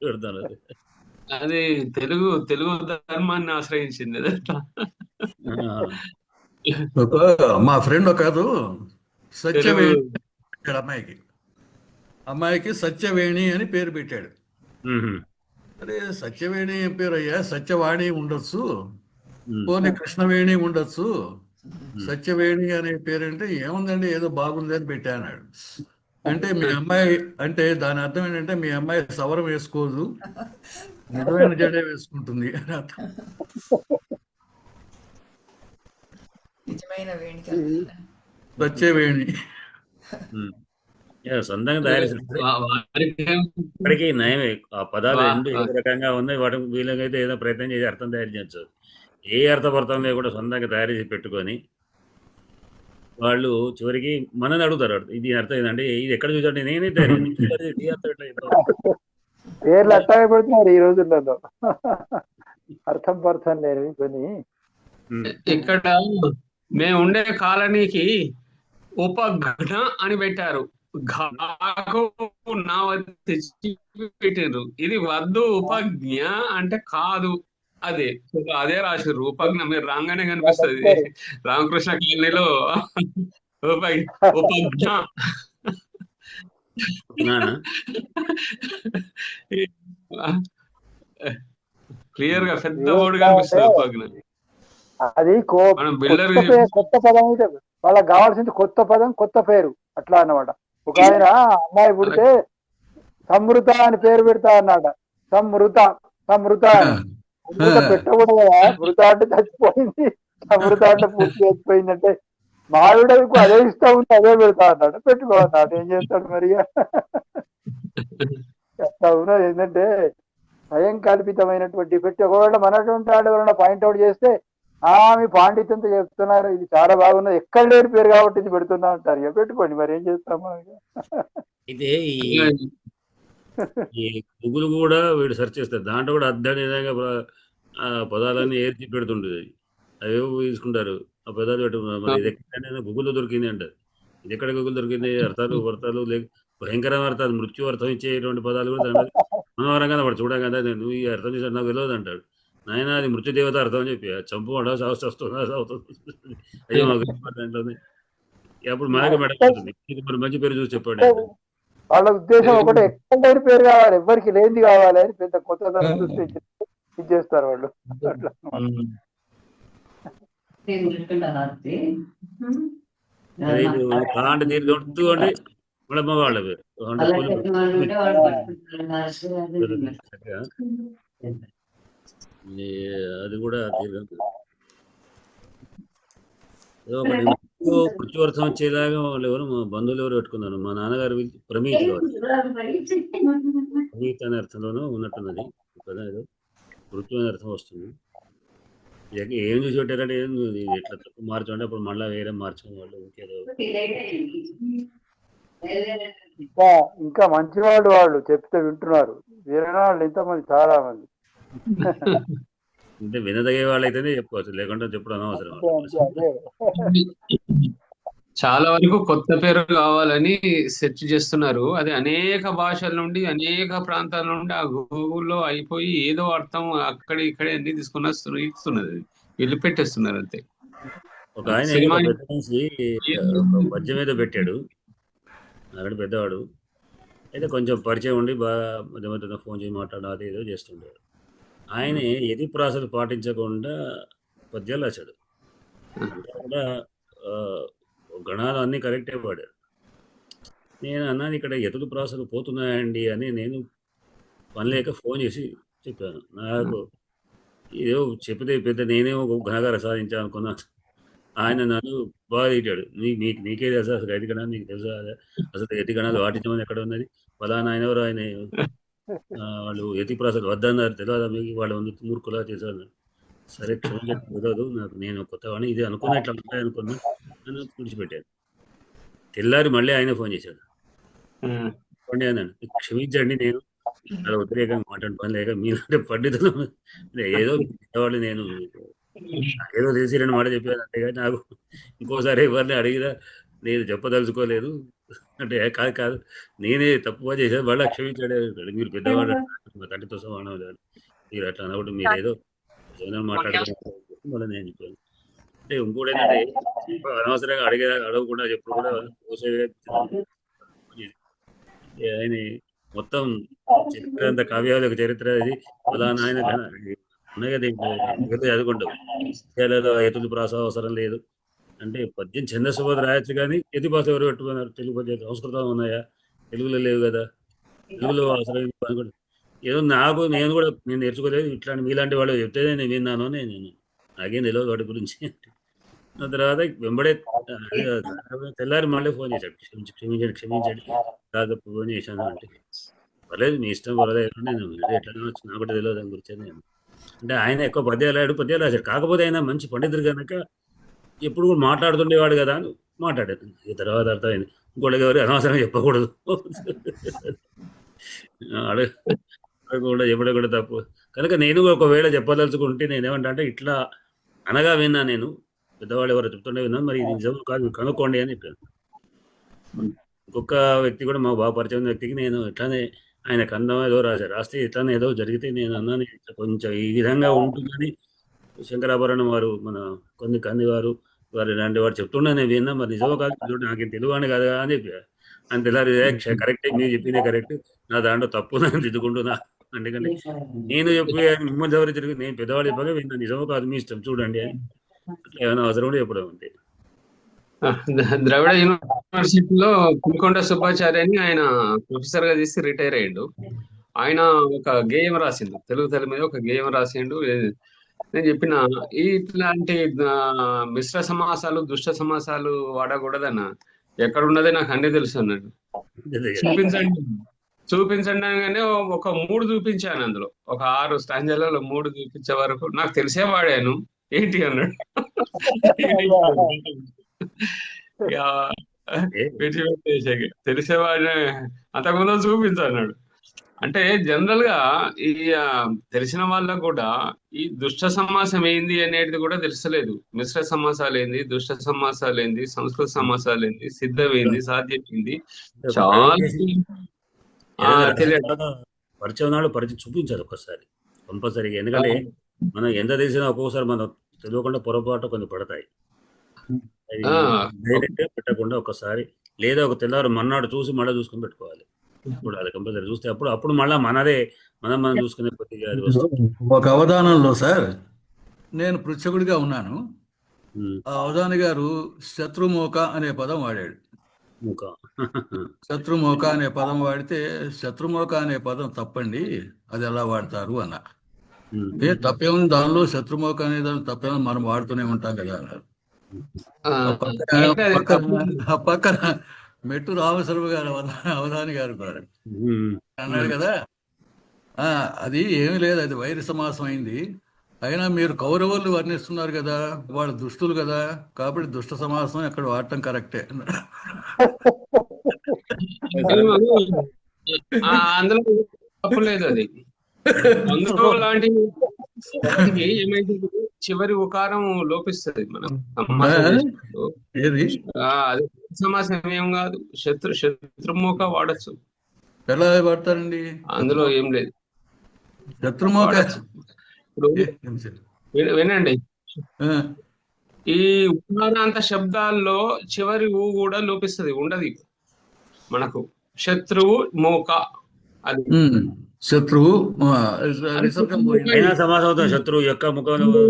పెడతాను. అది తెలుగు ధర్మాన్ని ఆశ్రయించింది. మా ఫ్రెండ్ కాదు సత్యవేణి అమ్మాయికి సత్యవేణి అని పేరు పెట్టాడు. అరే సత్యవేణి ఏం పేరు అయ్యా, సత్యవాణి ఉండొచ్చు, పోనీ కృష్ణవేణి ఉండొచ్చు, సత్యవేణి అనే పేరంటే ఏముందండి ఏదో బాగుంది అని పెట్టాడు. అంటే మీ అమ్మాయి అంటే దాని అర్థం ఏంటంటే మీ అమ్మాయి సవరం వేసుకోదు, నిజమైన జడే వేసుకుంటుంది అని అర్థం. సత్యవేణి సొంతంగా తయారు ఇప్పటికీ నయమే. ఆ పదాలు రెండు ఏ రకంగా ఉన్నాయి, వాటి వీళ్ళకైతే ఏదో ప్రయత్నం చేసి అర్థం తయారు చేయొచ్చు. ఏ అర్థపర్థం లేకుండా సొంతంగా తయారు చేసి పెట్టుకొని వాళ్ళు చివరికి మనని అడుగుతారు, ఇది అర్థం ఏంటంటే ఇది ఎక్కడ చూసాడు, నేనే తయారు పేర్లు అట్టాగే పెడుతున్నారు ఈ రోజులలో, అర్థం పర్థం లేని కొన్ని. ఇక్కడ మేము ఉండే కాలనీకి ఉపఘ్న అని పెట్టారు, పెట్టారు. ఇది వద్దు, ఉపజ్ఞ అంటే కాదు, అదే రాశారు ఉపజ్ఞ. మీరు రాగానే కనిపిస్తుంది రామకృష్ణ కాలనీలో ఉపజ్ఞ. క్లియర్ గా పెద్ద బోర్డు కనిపిస్తుంది ఉపజ్ఞ. అది కొత్త పదం, వాళ్ళకి కావాల్సింది కొత్త పదం, కొత్త పేరు, అట్లా అన్నమాట. ఒక ఆయన అమ్మాయి పుడితే సమృత అని పేరు పెడతా అన్నాడ. సమృత పెట్టకూడదు కదా, మృత అంటే చచ్చిపోయింది, సమృత అంటే పూర్తి చచ్చిపోయిందంటే మావిడకు అదే ఇష్టం ఉంటే అదే పెడతా అన్నాడు. పెట్టుకోవన్నాడు, ఏం చేస్తాడు మరి. అట్లా ఉన్నది ఏంటంటే స్వయం కల్పితమైనటువంటి పెట్టి ఒకవేళ మనటువంటి వాళ్ళు ఎవరైనా పాయింట్అవుట్ చేస్తే మీ పాండిత్యంతో చెప్తున్నారు, ఇది చాలా బాగున్నది, ఎక్కడ లేని పేరు కాబట్టి ఇది పెడుతున్నా అంటారు. ఇక పెట్టుకోండి, మరి ఏం చేస్తాము. అయితే ఈ గూగుల్ కూడా వీడు సెర్చ్ చేస్తారు, దాంట్లో కూడా అర్థంగా పదాలన్నీ ఏర్చి పెడుతుంటుంది. అవేవో తీసుకుంటారు, ఆ పదాలు పెట్టుకున్నారు. మరి ఇది ఎక్కడ గూగుల్లో దొరికింది అంటారు. ఇది ఎక్కడ గూగుల్ దొరికింది? అర్థాలు భయంకరమైన అర్థాలు, మృత్యు అర్థం ఇచ్చేటువంటి పదాలు కూడా దాంట్లో మనోహరంగా వాడు చూడగా కదా, నువ్వు ఈ అర్థం చేశాడు నాకు తెలియదు అంటాడు. నాయన అది మృత్యుదేవత అర్థం అని చెప్పి చంపు వస్తుంది అయ్యో మాకు దాంట్లోనే అప్పుడు మాకు మెడవుతుంది. మరి మంచి పేరు చూసి చెప్పండి. వాళ్ళ ఉద్దేశం ఒకటి, ఎక్కడ లేని పేరు కావాలి, ఎవరికి లేనిది కావాలి అని పెద్ద కొత్త ఇది చేస్తారు వాళ్ళు. అంటే దీర్ఘం అంటే వాళ్ళ మగవాళ్ళ పేరు అంటే అలా పొలి టెక్నాలజీ ఉంటే వాళ్ళు పట్టుకుంటారు మాస్టర్ అది. చక్కగా అది కూడా దీర్ఘం ఏదో ఒకటి మృత్యువర్తం వచ్చేలాగా వాళ్ళు ఎవరు మా బంధువులు ఎవరు పెట్టుకున్నారు. మా నాన్నగారు ప్రమీత్ గారు, ప్రమీత్ అనే అర్థంలోనూ ఉన్నట్టున్నది కదా, ఏదో మృత్యు అనే అర్థం వస్తుంది. ఏం చూసి పెట్టారంటే ఏం ఎట్లా తప్పు మార్చండి అప్పుడు మళ్ళీ వేరే మార్చుకునే వాళ్ళు ఇంకేదో. ఇంకా ఇంకా మంచి వాళ్ళు చెప్తే వింటున్నారు. వేరే వాళ్ళు ఇంతమంది చాలా మంది. అంటే వినదగే వాళ్ళు అయితేనే చెప్పుకోవచ్చు, లేకుంటే చెప్పడం అనవసరం. చాలా వరకు కొత్త పేరు కావాలని సెర్చ్ చేస్తున్నారు. అది అనేక భాషల నుండి అనేక ప్రాంతాల నుండి ఆ గూగుల్లో అయిపోయి ఏదో అర్థం అక్కడ ఇక్కడ అన్ని తీసుకున్న ఇస్తున్నది, వీళ్ళు పెట్టేస్తున్నారు అంతే. ఒక ఆయన సినిమా పెద్ద మనిషి ఒక పద్యం మీద పెట్టాడు, అలాంటి పెద్దవాడు అయితే కొంచెం పరిచయం ఉండి బాగా మధ్య మధ్యలో ఫోన్ చేసి మాట్లాడడం అది ఏదో చేస్తుంటాడు. ఆయన ఎది ప్రాసలు పాటించకుండా పద్యాలు రాశాడు. అంటే కూడా గణాలు అన్నీ కరెక్టే వాడారు. నేను అన్నాను ఇక్కడ ఎతులు ప్రాసలు పోతున్నాయండి అని నేను పని లేక ఫోన్ చేసి చెప్పాను. నాకు ఏదో చెప్పితే పెద్ద నేనేమో ఘనగారు సాధించాను అనుకున్నాను. ఆయన నన్ను బాగా తిట్టాడు. నీకే తెలుసా అసలు ఎది గణాలు నీకు తెలుసా, అసలు ఎది గణాలు వాటించమని ఎక్కడ ఉన్నది, ఫలానా ఆయన ఎవరు ఆయన వాళ్ళు ఎతి ప్రాసలు వద్దన్నారు తెలియదా మీకు, వాళ్ళు మూర్ఖులా చేశారు. సరే క్షమించడం కుదరదు నాకు, నేను కొత్తవాడిని ఇది అనుకున్నా ఇట్లా ఉంటాయి అనుకున్నా నన్ను విడిచిపెట్టాను. తెల్లారి మళ్ళీ ఆయన ఫోన్ చేశాడు, అన్నాను క్షమించండి నేను చాలా వ్యతిరేకంగా మాట్లాడిన పని లేక మీలాంటి పండితులు ఏదో పెద్దవాళ్ళు నేను ఏదో తెలిసి రెండు మాట చెప్పాను అంతేగాని నాకు ఇంకోసారి ఎవరిని అడిగినా నేను చెప్పదలుచుకోలేదు అంటే కాదు నేనే తప్పుగా చేశాను మళ్ళీ క్షమించాడే, మీరు పెద్దవాళ్ళు తండ్రితో సమానం లేదు మీరు అట్లా అన్నప్పుడు మీరు ఏదో మాట్లాడుతున్నారు మళ్ళీ నేను చెప్పాను. అంటే ఇంకోటి ఏంటంటే అనవసరంగా అడగకుండా ఎప్పుడు కూడా ఆయన మొత్తం చరిత్ర అంత కావ్యాల యొక్క చరిత్ర అది ఫలానా ఆయన ఉన్నాయి కదా చదువుకుంటాం విద్యాలయాలో ఎతులు ప్రాస అవసరం లేదు అంటే పద్యం ఛందస్సు పద రాయొచ్చు కానీ ఎతి భాష ఎవరు పెట్టుకున్నారు, తెలుగు పద్యం సంస్కృతం ఉన్నాయా, తెలుగులో లేవు కదా, తెలుగులో అవసరం ఏదో నాకు నేను కూడా నేను నేర్చుకోలేదు ఇట్లాంటి మీలాంటి వాళ్ళు చెప్తేనే నేను విన్నాను నేను నాకేం తెలియదు వాటి గురించి. ఆ తర్వాత వెంబడే తెల్లారి మళ్ళీ ఫోన్ చేశాడు, క్షమించండి దాదాపు ఫోన్ చేశాను అంటే పర్లేదు మీ ఇష్టం పర్లేదు నేను ఎట్లా నాకు కూడా తెలియదు దాని గురించి నేను అంటే ఆయన ఎక్కువ పద్యాలు రాశాడు. కాకపోతే ఆయన మంచి పండితుడు కనుక ఎప్పుడు కూడా మాట్లాడుతుండేవాడు కదా అని మాట్లాడాను. ఈ తర్వాత అర్థమైంది ఇంకోటి ఎవరు అనవసరంగా చెప్పకూడదు అడగకుండా చెప్పడం కూడా తప్పు కనుక నేను ఒకవేళ చెప్పదలుచుకుంటే నేనేమంటా అంటే ఇట్లా అనగా విన్నా, నేను పెద్దవాళ్ళు ఎవరో చెప్తుండే విన్నాను, మరి ఇది నిజం కాదు కనుక్కోండి అని చెప్పాను. ఇంకొక వ్యక్తి కూడా మా బాగా పరిచయం వ్యక్తికి నేను ఇట్లానే ఆయన కన్నం ఏదో రాస్తే ఇట్లానే ఏదో జరిగితే నేను అన్నాను కొంచెం ఈ విధంగా ఉంటుందని శంకరాభరణం వారు మన కంది వారు ఇలాంటి వారు చెప్తుండే నేను విన్నా, మరి నిజమో కాదు నాకు తెలుగు అని కదా అని చెప్పా. అని తెల్లారి కరెక్టే మీరు చెప్పిందే కరెక్ట్, నా దాంట్లో తప్పు నేను దిద్దుకుంటున్నా అందుకని నేను చెప్పి మిమ్మల్ని ఎవరు తిరిగి నేను పెద్దవాళ్ళు చెప్పగా విన్నా, నిజమో కాదు మీ ఇష్టం చూడండి అని ఏమైనా అవసరం కూడా చెప్పడం అంతే. ద్రవిడ యూనివర్సిటీలో పులికొండ సుబ్బాచార్య అని ఆయన ప్రొఫెసర్ గా చేసి రిటైర్ అయ్యిండు. ఆయన ఒక గేయం రాసిండు, తెలుగు తల్లి మీద ఒక గేయం రాసిండు. నేను చెప్పిన ఇట్లాంటి మిశ్ర సమాసాలు దుష్ట సమాసాలు వాడకూడదన్న, ఎక్కడ ఉన్నదే నాకు అన్ని తెలుసు అన్నాడు. చూపించండి అనగానే ఒక 3 చూపించాను, అందులో ఒక 6 స్టాంజాలలో 3 చూపించే వరకు నాకు తెలిసే వాడాను ఏంటి అన్నాడు. తెలిసేవాడిని అంతకుముందు చూపించన్నాడు. అంటే జనరల్ గా ఈ తెలిసిన వాళ్ళకు కూడా ఈ దుష్ట సమాసం ఏంది అనేది కూడా తెలుసలేదు. మిశ్ర సమాసాలు ఏంది, దుష్ట సమాసాలు ఏంది, సంస్కృత సమాసాలు ఏంది, సిద్ధం ఏంది, సాధ్యం ఏంది, చాలా పరిచయం చూపించారు ఒక్కసారి కంపల్సరీగా. ఎందుకంటే మనం ఎంత తెలిసినా ఒక్కొక్కసారి మనం తెలియకుండా పొరపాటు కొన్ని పడతాయి, పెట్టకుండా ఒకసారి లేదా ఒక తెల్లారు మన్నాడు చూసి మళ్ళీ చూసుకుని పెట్టుకోవాలి. ఇప్పుడు అది కంపల్సరీ చూస్తే అప్పుడు మళ్ళీ మనం చూసుకునే కొద్దిగా అది వస్తుంది. ఒక అవధానంలో సార్ నేను పృచ్ఛకుడిగా ఉన్నాను, ఆ అవధాని గారు శత్రుమోక అనే పదం వాడాడు. ముఖ. శత్రుమోక అనే పదం వాడితే శత్రుమోక అనే పదం తప్పండి, అది ఎలా వాడతారు అన్న. ఏ తప్పేముంది దానిలో, శత్రుమోక అనే దాని తప్పేమో మనం వాడుతూనే ఉంటాం కదా అన్నారు. ఆ పక్కన మెట్టు రామశర్మ గారు అవధాని గారు కూడా అన్నాడు కదా, అది ఏమీ లేదు, అది వైర సమాసం అయింది, అయినా మీరు కౌరవులు వర్ణిస్తున్నారు కదా, వాళ్ళు దుష్టులు కదా, కాబట్టి దుష్ట సమాసం అక్కడ వాడటం కరెక్టే. అందులో తప్పులేదు. అది బంధువు లాంటి ఏమైతే చివరి ఉకారం లోపిస్తుంది మనం అది సమాసం ఏం కాదు. శత్రుమోక వాడచ్చు. ఎలా వాడతారండి? అందులో ఏం లేదు. శత్రుమోక ఇప్పుడు వినండి, ఈ ఉకారాంత శబ్దాల్లో చివరి ఊ కూడా లోపిస్తుంది, ఉండదు మనకు. శత్రువు మోక, అది శత్రువు శత్రువు యొక్క ముఖంలో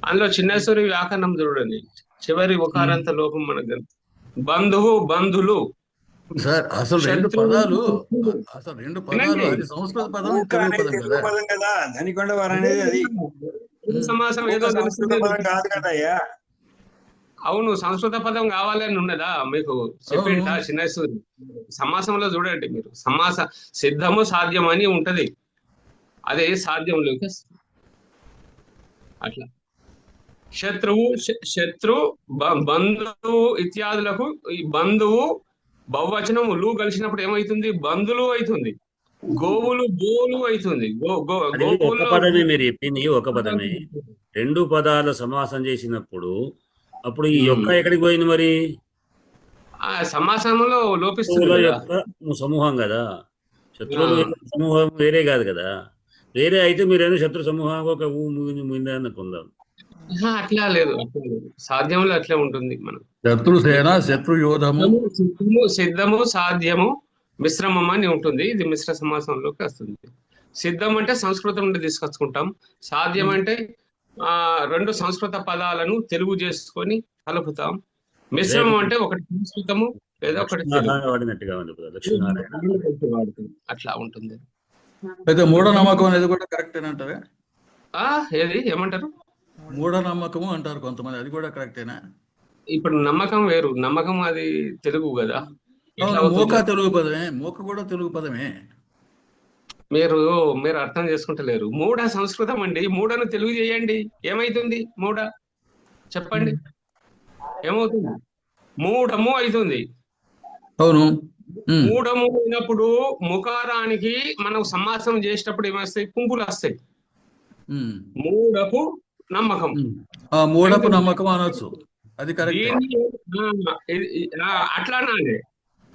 అందులో చిన్నేశ్వరి వ్యాకరణం చూడండి, చివరి ఉకారాంత లోపం మనకు. బంధువు బంధులు సార్, అసలు రెండు పదాలు అది సంస్కృత పదం, తెలుగు పదం కదా. ధనికొండ వారు అనేది అది సమాసం ఏదో సంస్కృత పదం కాదు కదయ్యా. అవును, సంస్కృత పదం కావాలని ఉన్నదా మీకు చెప్పింటా చిన్నేశ్వరి? సమాసంలో చూడండి మీరు, సమాస సిద్ధము సాధ్యం అని ఉంటది, అదే సాధ్యం లేదు అట్లా. శత్రువు శత్రు బంధువు ఇత్యాదులకు ఈ బంధువు బహువచనము లు కలిసినప్పుడు ఏమైతుంది? బంధులు అవుతుంది. గోవులు గోలు అవుతుంది. ఒక పదమే మీరు చెప్పింది, ఒక పదమే. రెండు పదాల సమాసం చేసినప్పుడు అప్పుడు ఈ యొక్క ఎక్కడికి పోయింది మరి? ఆ సమాసంలో లోపిస్తుంది సమూహం కదా. శత్రువులు సమూహం వేరే కాదు కదా. వేరే అయితే మీరేమో శత్రు సమూహం ఒక ముందే అనుకుందాం. అట్లా లేదు, సాధ్యంలో అట్లే ఉంటుంది. మనం శత్రుసేన శత్రుయోధము సిద్ధము సాధ్యము మిశ్రమం అని ఉంటుంది. ఇది మిశ్ర సమాసంలోకి వస్తుంది. సిద్ధం అంటే సంస్కృతం నుండి తీసుకొచ్చుకుంటాం. సాధ్యం అంటే రెండు సంస్కృత పదాలను తెలుగు చేసుకొని కలుపుతాం. మిశ్రమం అంటే ఒకటి సంస్కృతము లేదా ఒకటి అట్లా ఉంటుంది. అయితే మూఢనమ్మకం అనేది కూడా కరెక్ట్ అంటారా? ఏది ఏమంటారు? మూఢనమ్మకము అంటారు కొంతమంది, అది కూడా కరెక్టేనా? ఇప్పుడు నమ్మకం వేరు, నమ్మకం అది తెలుగు కదా. మోక తెలుగు పదమే, మోక కూడా తెలుగు పదమే. మీరు అర్థం చేసుకుంటలేరు. మూఢ సంస్కృతం అండి, మూఢను తెలుగు చేయండి, ఏమైతుంది? మూఢ చెప్పండి, ఏమవుతుంది? మూఢము అవుతుంది. అవును, మూఢము అయినప్పుడు ముఖారానికి మనం సమాసం చేసేటప్పుడు ఏమొస్తాయి? పుంపులు వస్తాయి. మూఢపు నమ్మకం, మూఢపు నమ్మకం అనొచ్చు, అది కరెక్ట్. అట్లా అనాలి,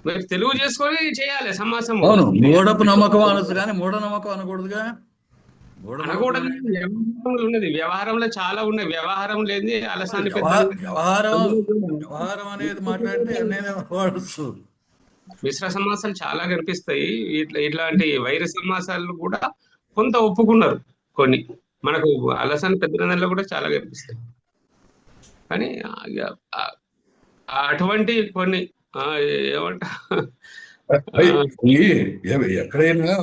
మీరు తెలుగు చేసుకొని చేయాలి సమాసం. అవును, మూఢపు నమ్మకం అనొచ్చు కానీ మూఢనమ్మకం అనకూడదుగా. అనకూడదు, వ్యవహారంలో ఉన్నది. వ్యవహారంలో చాలా ఉన్నాయి. వ్యవహారం లేని అలసాని వ్యవహారం అనేది మాట్లాడితే వాడచ్చు. మిశ్ర సమాసాలు చాలా కనిపిస్తాయి. ఇట్లాంటి వైర సమాసాలు కూడా కొంత ఒప్పుకున్నారు. కొన్ని మనకు అలసాని పెద్ద నెలలో కూడా చాలా కనిపిస్తాయి. కానీ అటువంటి కొన్ని ఏమంటా ఎక్కడైనా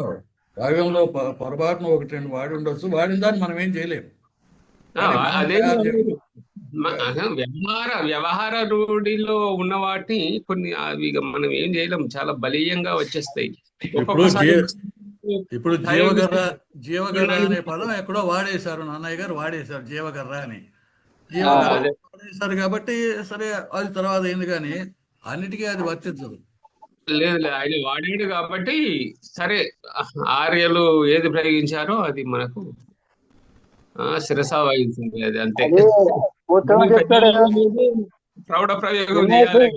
కావ్యంలో పొరపాటున ఒకటి రెండు వాడి ఉండొచ్చు, వాడిన దాన్ని మనం ఏం చేయలేము. అదే వ్యవహార రూఢిలో ఉన్న వాటిని కొన్ని అవి మనం ఏం చేయలేము, చాలా బలీయంగా వచ్చేస్తాయి. ఇప్పుడు జీవగర్ర అనే పదం ఎక్కడో వాడేశారు, నాన్నయ్య గారు వాడేశారు జీవగర్ర అని. వాడేశారు కాబట్టి సరే, అది తర్వాత అయింది, కానీ అన్నిటికీ అది వర్తించదు. లేదు, ఆయన వాడాడు కాబట్టి సరే. ఆర్యలు ఏది ప్రయోగించారో అది మనకు శిరస వహించింది, అది అంతే. ప్రౌఢ ప్రయోగం చేయాలి.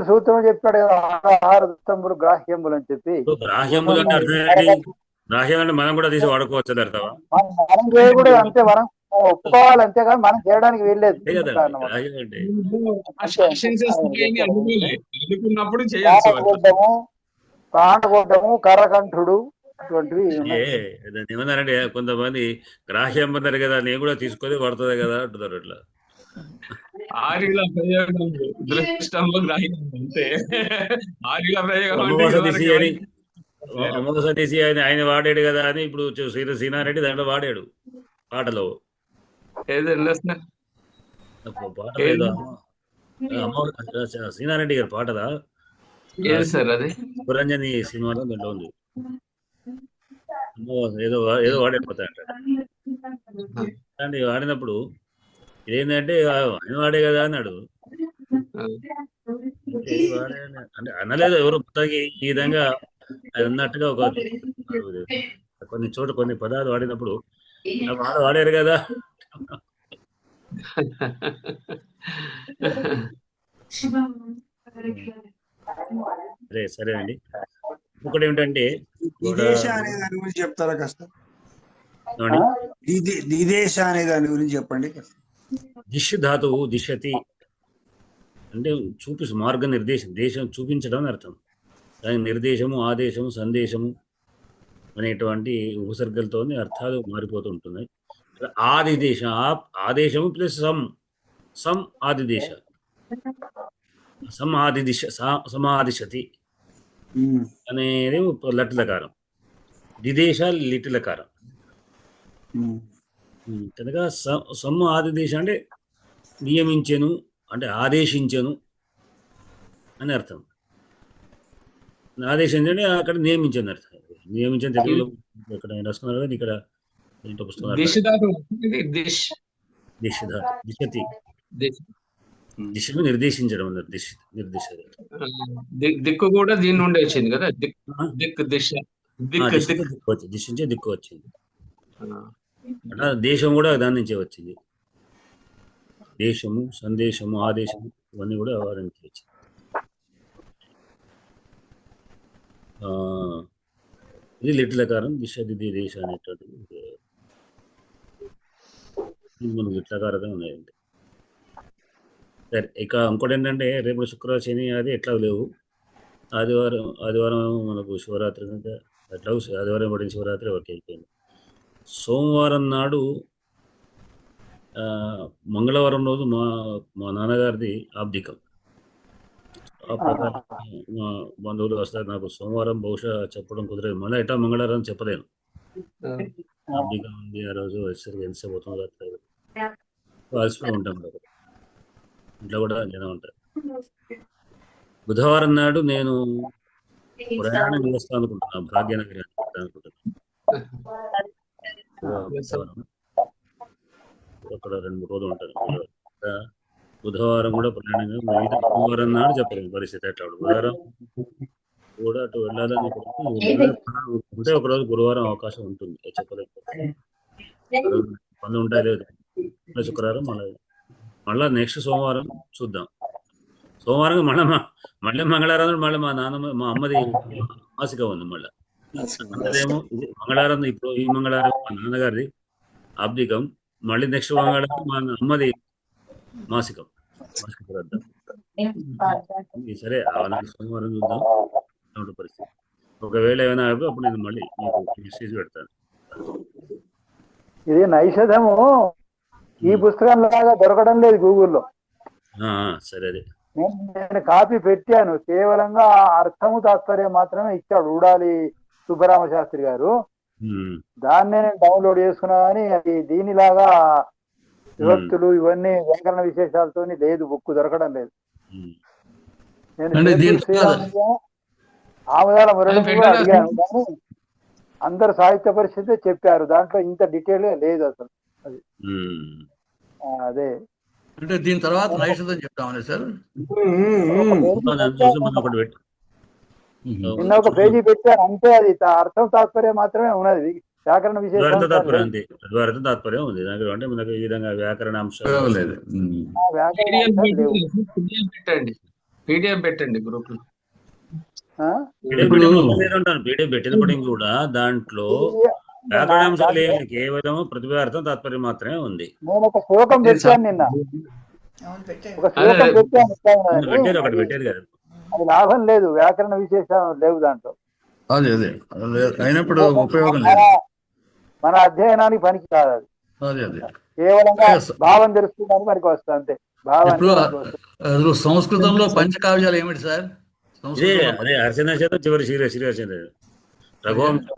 సూత్రం చెప్పాడు కదా, ఆహార దుస్తంబులు గ్రాహ్యములు అని చెప్పి. గ్రాహ్యములు అంటే గ్రాహ్యం అంటే మనం కూడా తీసి వాడుకోవచ్చు, మనం చేయకూడదు అంతే, మనం ఒప్పుకోవాలి అంతేగాని మనం చేయడానికి వీల్లేదు. కాంటగొడ్డము కర్రకంఠుడు అటువంటివి ఏమన్నారంటే కొంతమంది గ్రాహ్యం అన్నారు కదా, నేను కూడా తీసుకొని పడుతుంది కదా అంటున్నారు. అట్లా ఆర్యుల ప్రయోగం దృష్టంలో గ్రాహ్యం అంతే. ఆర్యుల ప్రయోగం అంటే అమావాస ఇదివరకు తీసి అని ఎవరికి అమావాస తీసి ఆయన వాడాడు కదా అని ఇప్పుడు సీనారెడ్డి దాంట్లో వాడాడు పాటలో. ఏదో సార్ పాటలో ఏదో సీనారెడ్డి గారి పాటలా ఏది సార్ అది? పురంజని సినిమాలో దాంట్లో ఉంది. ఏదో ఏదో వాడైపోతాయంట. వాడినప్పుడు ఇదేంటంటే ఆయన వాడే కదా అన్నాడు. అంటే అనలేదు ఎవరు మొత్తానికి ఈ విధంగా అది అన్నట్టుగా ఒక కొన్ని చోట్ల కొన్ని పదాలు వాడినప్పుడు వాడారు కదా. సరే అండి. ఇంకొకటి ఏమిటంటే విదేశ అనే దాని గురించి చెప్తారా కాస్త? విదేశ అనే దాని గురించి చెప్పండి. దిశ ధాతువు దిశతి అంటే మార్గ నిర్దేశం, దేశం చూపించడం అని అర్థం. దాని నిర్దేశము, ఆదేశము, సందేశము అనేటువంటి ఉపసర్గలతో అర్థాలు మారిపోతూ ఉంటున్నాయి. ఆదిదేశ ఆదేశము ప్లస్ సమ్ ఆదిదేశ సమాదిదిశ సమాదిశతి అనేది లట్లకారం, దిదేశ లిటిలకారం. కనుక సమ్ ఆదిదేశ అంటే నియమించెను అంటే ఆదేశించెను అని అర్థం. ఆదేశించండి అక్కడ నియమించని అర్థం. నియమించని తెలుగులో ఇక్కడ రాసుకున్నారు కదా, ఇక్కడ పుస్తకం దిశతి దిశను నిర్దేశించడం దిక్కు కూడా దీని నుండి వచ్చింది కదా, దిక్కు దిశ దిశించే దిక్కు వచ్చింది. దేశం కూడా దాని నుంచే వచ్చింది. దేశము, సందేశము, ఆదేశము ఇవన్నీ కూడా వారి నుంచి వచ్చింది. ఇది లిట్లకారం. దిశ దిది దేశ అనేటువంటిది మనకు లిట్లకారంగా ఉన్నాయండి. సరే, ఇక ఇంకోటి ఏంటంటే రేపు శుక్రవారం, శని అది ఎట్లా లేవు. ఆదివారం మనకు శివరాత్రి కనుక ఎట్లా ఆదివారం పడిన శివరాత్రి ఒకటి అయిపోయింది. సోమవారం నాడు మంగళవారం రోజు మా నాన్నగారిది ఆబ్దికం. ఆ ప్రకారం మా బంధువులు వస్తారు. నాకు సోమవారం బహుశా చెప్పడం కుదరదు, మళ్ళీ ఎట్లా మంగళవారం చెప్పలేను. ఆబ్దికం ఉంది ఆ రోజు. వచ్చేసరికి ఎంతసేపు అవుతుందో అలసిపోయి ఉంటాం కదా, ఇంట్లో కూడా జనం ఉంటారు. బుధవారం నాడు నేను ప్రయాణం చేస్తాను అనుకుంటున్నాను, భాగ్యనగరి అనుకుంటున్నాను. అక్కడ 2-3 రోజులు ఉంటాను. బుధవారం కూడా ప్రయాణంగా బుధవారం నాడు చెప్పలేదు పరిస్థితి ఎట్లా. బుధవారం కూడా అటు వెళ్ళాలని ఉంటే ఒకరోజు గురువారం అవకాశం ఉంటుంది, చెప్పలేదు. పనులు ఉంటాయి లేదు. శుక్రవారం మళ్ళీ నెక్స్ట్ సోమవారం చూద్దాం. సోమవారం మళ్ళీ మంగళవారం మళ్ళీ మా అమ్మది మాసిక ఉంది. మళ్ళీ అదేమో మంగళవారం, ఇప్పుడు ఈ మంగళవారం మా నాన్నగారిది ఆబ్దికం, మళ్ళీ నెక్స్ట్ మంగళవారం మా అమ్మది మాసిక ప్రార్థన. సరే సోమవారం చూద్దాం పరిస్థితి. ఒకవేళ ఏమైనా అప్పుడు నేను మళ్ళీ మీకు మెసేజ్ పెడతాను. ఇది నైషధము ఈ పుస్తకం లాగా దొరకడం లేదు గూగుల్లో. సరే, నేను కాపీ పెట్టాను, కేవలంగా అర్థము తాత్పర్యం మాత్రమే ఇచ్చాడు ఊడాలి సుబ్బరామ శాస్త్రి గారు. దాన్ని నేను డౌన్లోడ్ చేసుకున్నా కానీ అది దీనిలాగా విభక్తులు ఇవన్నీ వ్యాకరణ విశేషాలతో లేదు, బుక్ దొరకడం లేదు. నేను ఆముదాల మురళి కూడా అడిగాను కానీ అందరు సాహిత్య పరిస్థితి చెప్పారు, దాంట్లో ఇంత డీటెయిల్ లేదు అసలు. అది అదే అంటే దీని తర్వాత నైషధం చెప్తామని సార్ నిన్న ఒక పేజీ పెట్టాను అంతే. అది అర్థం తాత్పర్యం మాత్రమే ఉన్నది, వ్యాకరణ విశేషం తాత్పర్యం ఉంది. అంటే మనకు ఈ విధంగా వ్యాకరణ అంశాలు లేదు. పీడిఎఫ్ పెట్టండి గ్రూప్ లో. పీడిఎఫ్ పెట్టినప్పటి కూడా దాంట్లో వ్యాకరణ అంశాలు ఏమి, కేవలం ప్రతిభార్థం తాత్పర్యం మాత్రమే ఉంది. నేను ఒక శ్లోకం పెట్టాను నిన్న, ఒక శ్లోకం పెట్టాను, ఒకటి పెట్టారు కదా, అది లాభం లేదు, వ్యాకరణ విశేషాలు లేవు దాంట్లో. అదే అయినప్పుడు ఉపయోగం లేదు, మన అధ్యయనానికి పనికి కాదు అది. అదే అదే కేవలంగా భావం తెలుస్తుందని మనకి వస్తుంది అంతే. ఇప్పుడు భావాన్ని సంస్కృతంలో పంచకావ్యాలు ఏమిటి సార్? ఇదే అదే హర్షణ చేత చివరి శ్రీహర్షణ రఘువంశం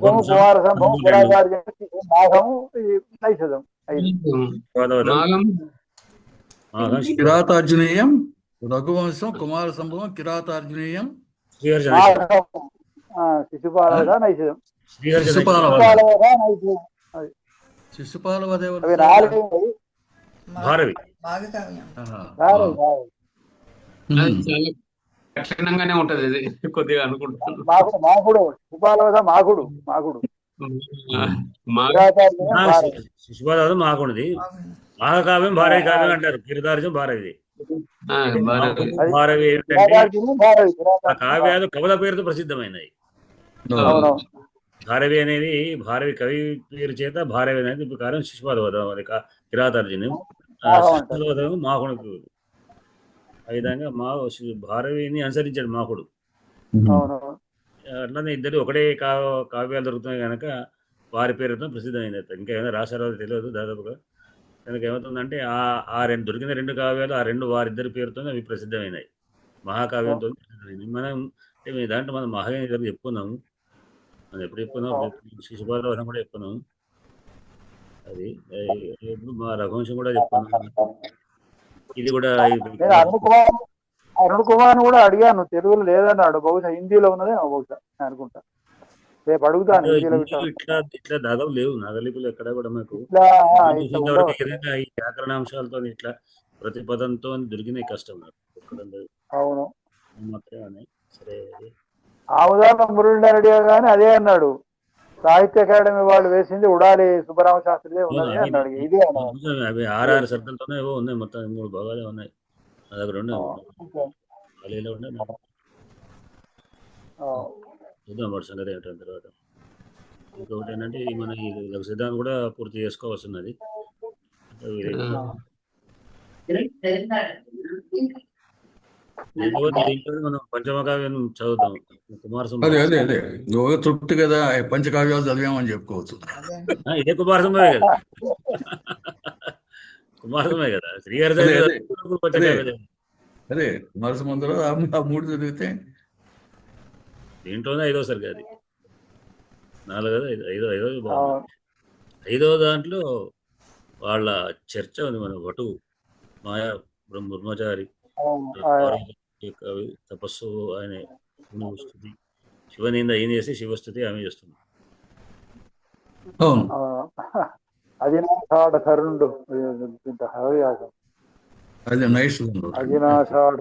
కుమార సంభవం పురాచార్యం మాఘము నైషధం కిరాతార్జునీయం రఘువంశం కుమార సంభవం కిరాతార్జునీయం శిశుపాలవద నైషధం శిశుపాలవద భారవి కఠినంగానే ఉంటది ఇది కొద్దిగా అనుకుంటున్నాను. మాకుడు శిశుపాలవద మాకుడు మాకుడు శిశుపాలవద మాకుడిది. మహాకావ్యం భారవి కావ్యం అంటారు. కిరాతార్జునం భారవిది. భారవి ఏంటంటే ఆ కావ్యాలు కవుల పేరుతో ప్రసిద్ధమైనవి. భారవి అనేది భారవి కవి పేరు చేత భారవి అనేది ప్రకారం శిశుపాలవదం అది కిరాతార్జునం. శిశుపాలవదం మాకుడికి ఆ విధంగా భారవిని అనుసరించాడు మాకుడు. అట్లనే ఇద్దరు ఒకటే కావ్యాలు దొరుకుతున్నాయి కనుక వారి పేరుతో ప్రసిద్ధమైంది. ఇంకా ఏమైనా రాశారో తెలియదు దాదాపుగా. కనుక ఏమవుతుందంటే ఆ రెండు దొరికిన రెండు కావ్యాలు ఆ రెండు వారిద్దరి పేరుతో అవి ప్రసిద్ధమైనాయి. మహాకావ్యంతో ప్రసిద్ధమైంది. మనం దాంట్లో మనం మహాగణి చెప్పుకున్నాము. మనం ఎప్పుడు చెప్పుకున్నాం, శిశుపాలవదం కూడా చెప్పుకున్నాము. అది మా రఘువంశం కూడా చెప్పుకున్నాం. ఇది కూడా అరుణ్ కుమార్ కూడా అడిగాను, తెలుగులో లేదన్నాడు. బహుశా హిందీలో ఉన్నదే బహుశా అనుకుంటా. రేపు అడుగుతాను. ఇట్లా దాదాపు లేవు నాగలిపులు ఎక్కడ కూడా మాకు. ఈ వ్యాకరణాంశాలతో ఇట్లా ప్రతి పదంతో దొరికినాయి కష్టం. అవును మాత్రమే. సరే ఆ ఉదాహరణ మురళీధరెడ్డి గాని అదే అన్నాడు. సాహిత్య అకాడమీ వాళ్ళు వేసింది ఉడాలి సుబ్బరామ శాస్త్రి ఉన్నది అన్నాడు. ఇదే అవి 6 సర్కల్తోనే ఏవో ఉన్నాయి. మొత్తం 3 భాగాలే ఉన్నాయి. నా దగ్గర ఉన్నాయి. చూద్దాం వాటి సంగతి ఏంటంటే తర్వాత. ఇంకొకటి ఏంటంటే మన ఈ సిద్ధాంతం కూడా పూర్తి చేసుకోవాల్సి ఉన్నది. మనం పంచమకావ్యం చదువుతాం. అదే అదే అదే తృప్తి కదా, పంచకావ్యాలు చదివామని చెప్పుకోవచ్చు. ఇదే కుమారసంభవే కదా. కుమారసంభవే కదా. శ్రీహరి అదే కుమారసంభంలో ఆ 3 చదివితే దీంట్లోనే 5వ సరిగ్గా అది 4 5వ దాంట్లో వాళ్ళ చర్చ ఉంది. మన వటు మాయా బ్రహ్మచారి తపస్సు ఆయన స్థుతి, శివనింద ఏం చేస్తే శివస్థుతి ఆమె చేస్తుంది. అజినాషాఢరుండు అజినాషాఢ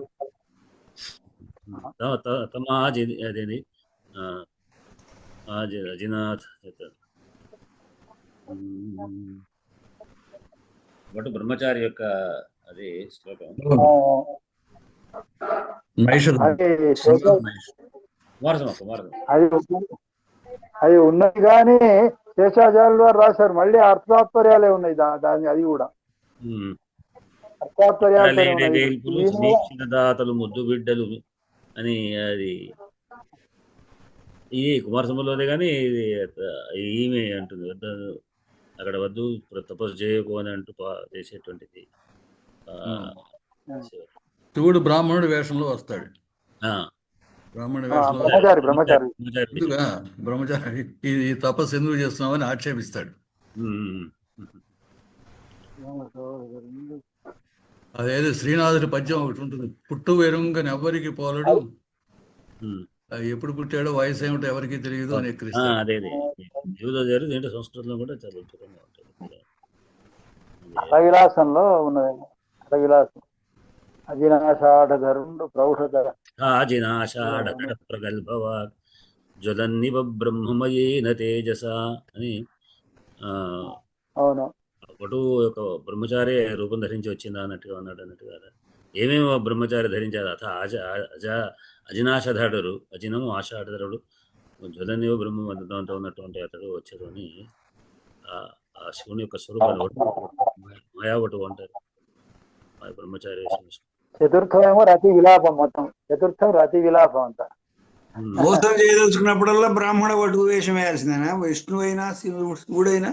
అదేది అజినాథ్ బట్ బ్రహ్మచారి యొక్క అదే శ్లోకం. అది ఉన్నది కానీ శేషాచార్యుల వారు రాశారు. మళ్ళీ అర్థాత్పర్యాలే ఉన్నాయి దాని. అది కూడా దాతలు ముద్దు బిడ్డలు అని అది ఈ కుమారసంభంలోనే కానీ ఈమె అంటుంది అక్కడ వద్దు తపస్సు చేయకు అని అంటూ చేసేటువంటిది. శివుడు బ్రాహ్మణుడి వేషంలో వస్తాడు. బ్రాహ్మణుడి వేషంలో బ్రహ్మచారి ఈ తపస్సు ఎందుకు చేస్తున్నామని ఆక్షేపిస్తాడు. అదేదో శ్రీనాథుడి పద్యం ఒకటి ఉంటుంది. పుట్టు వెరుంగని ఎవ్వరికి పోలడు, ఎప్పుడు పుట్టాడో వయసు ఏమిటో ఎవరికి తెలియదు అని దీంట్లో సంస్కృతంలో కూడా చాలా అద్భుతంగా ఉంటుంది. విలాసంలో ఉన్నది. విలాసం అజినాషాఢరుండు ప్రౌఢధర అజినాషాఢ ప్రగల్భవా జ్వలన్నివ బ్రహ్మమయేన తేజస అని. అవును, ఒకటి ఒక బ్రహ్మచారి రూపం ధరించి వచ్చిందా అన్నట్టుగా ఉన్నాడు. అన్నట్టుగా ఏమేమి బ్రహ్మచారి ధరించారు. అజినాషాఢరుడు, అజినము ఆషాఢరుడు, జ్వలనివ బ్రహ్మ దాంతో ఉన్నటువంటి అతడు వచ్చాడు అని ఆ శివుని యొక్క స్వరూపాన్ని మాయావటు అంటారు. బ్రహ్మచారి చతుర్థమేమో రతి విలాపం. మొత్తం చతుర్థం రతి విలాపం అంతా. మోసం చేయదలుచుకున్నప్పుడల్లా బ్రాహ్మణ వటు వేషం వేయాల్సిందేనా? విష్ణువు అయినా శివుడైనా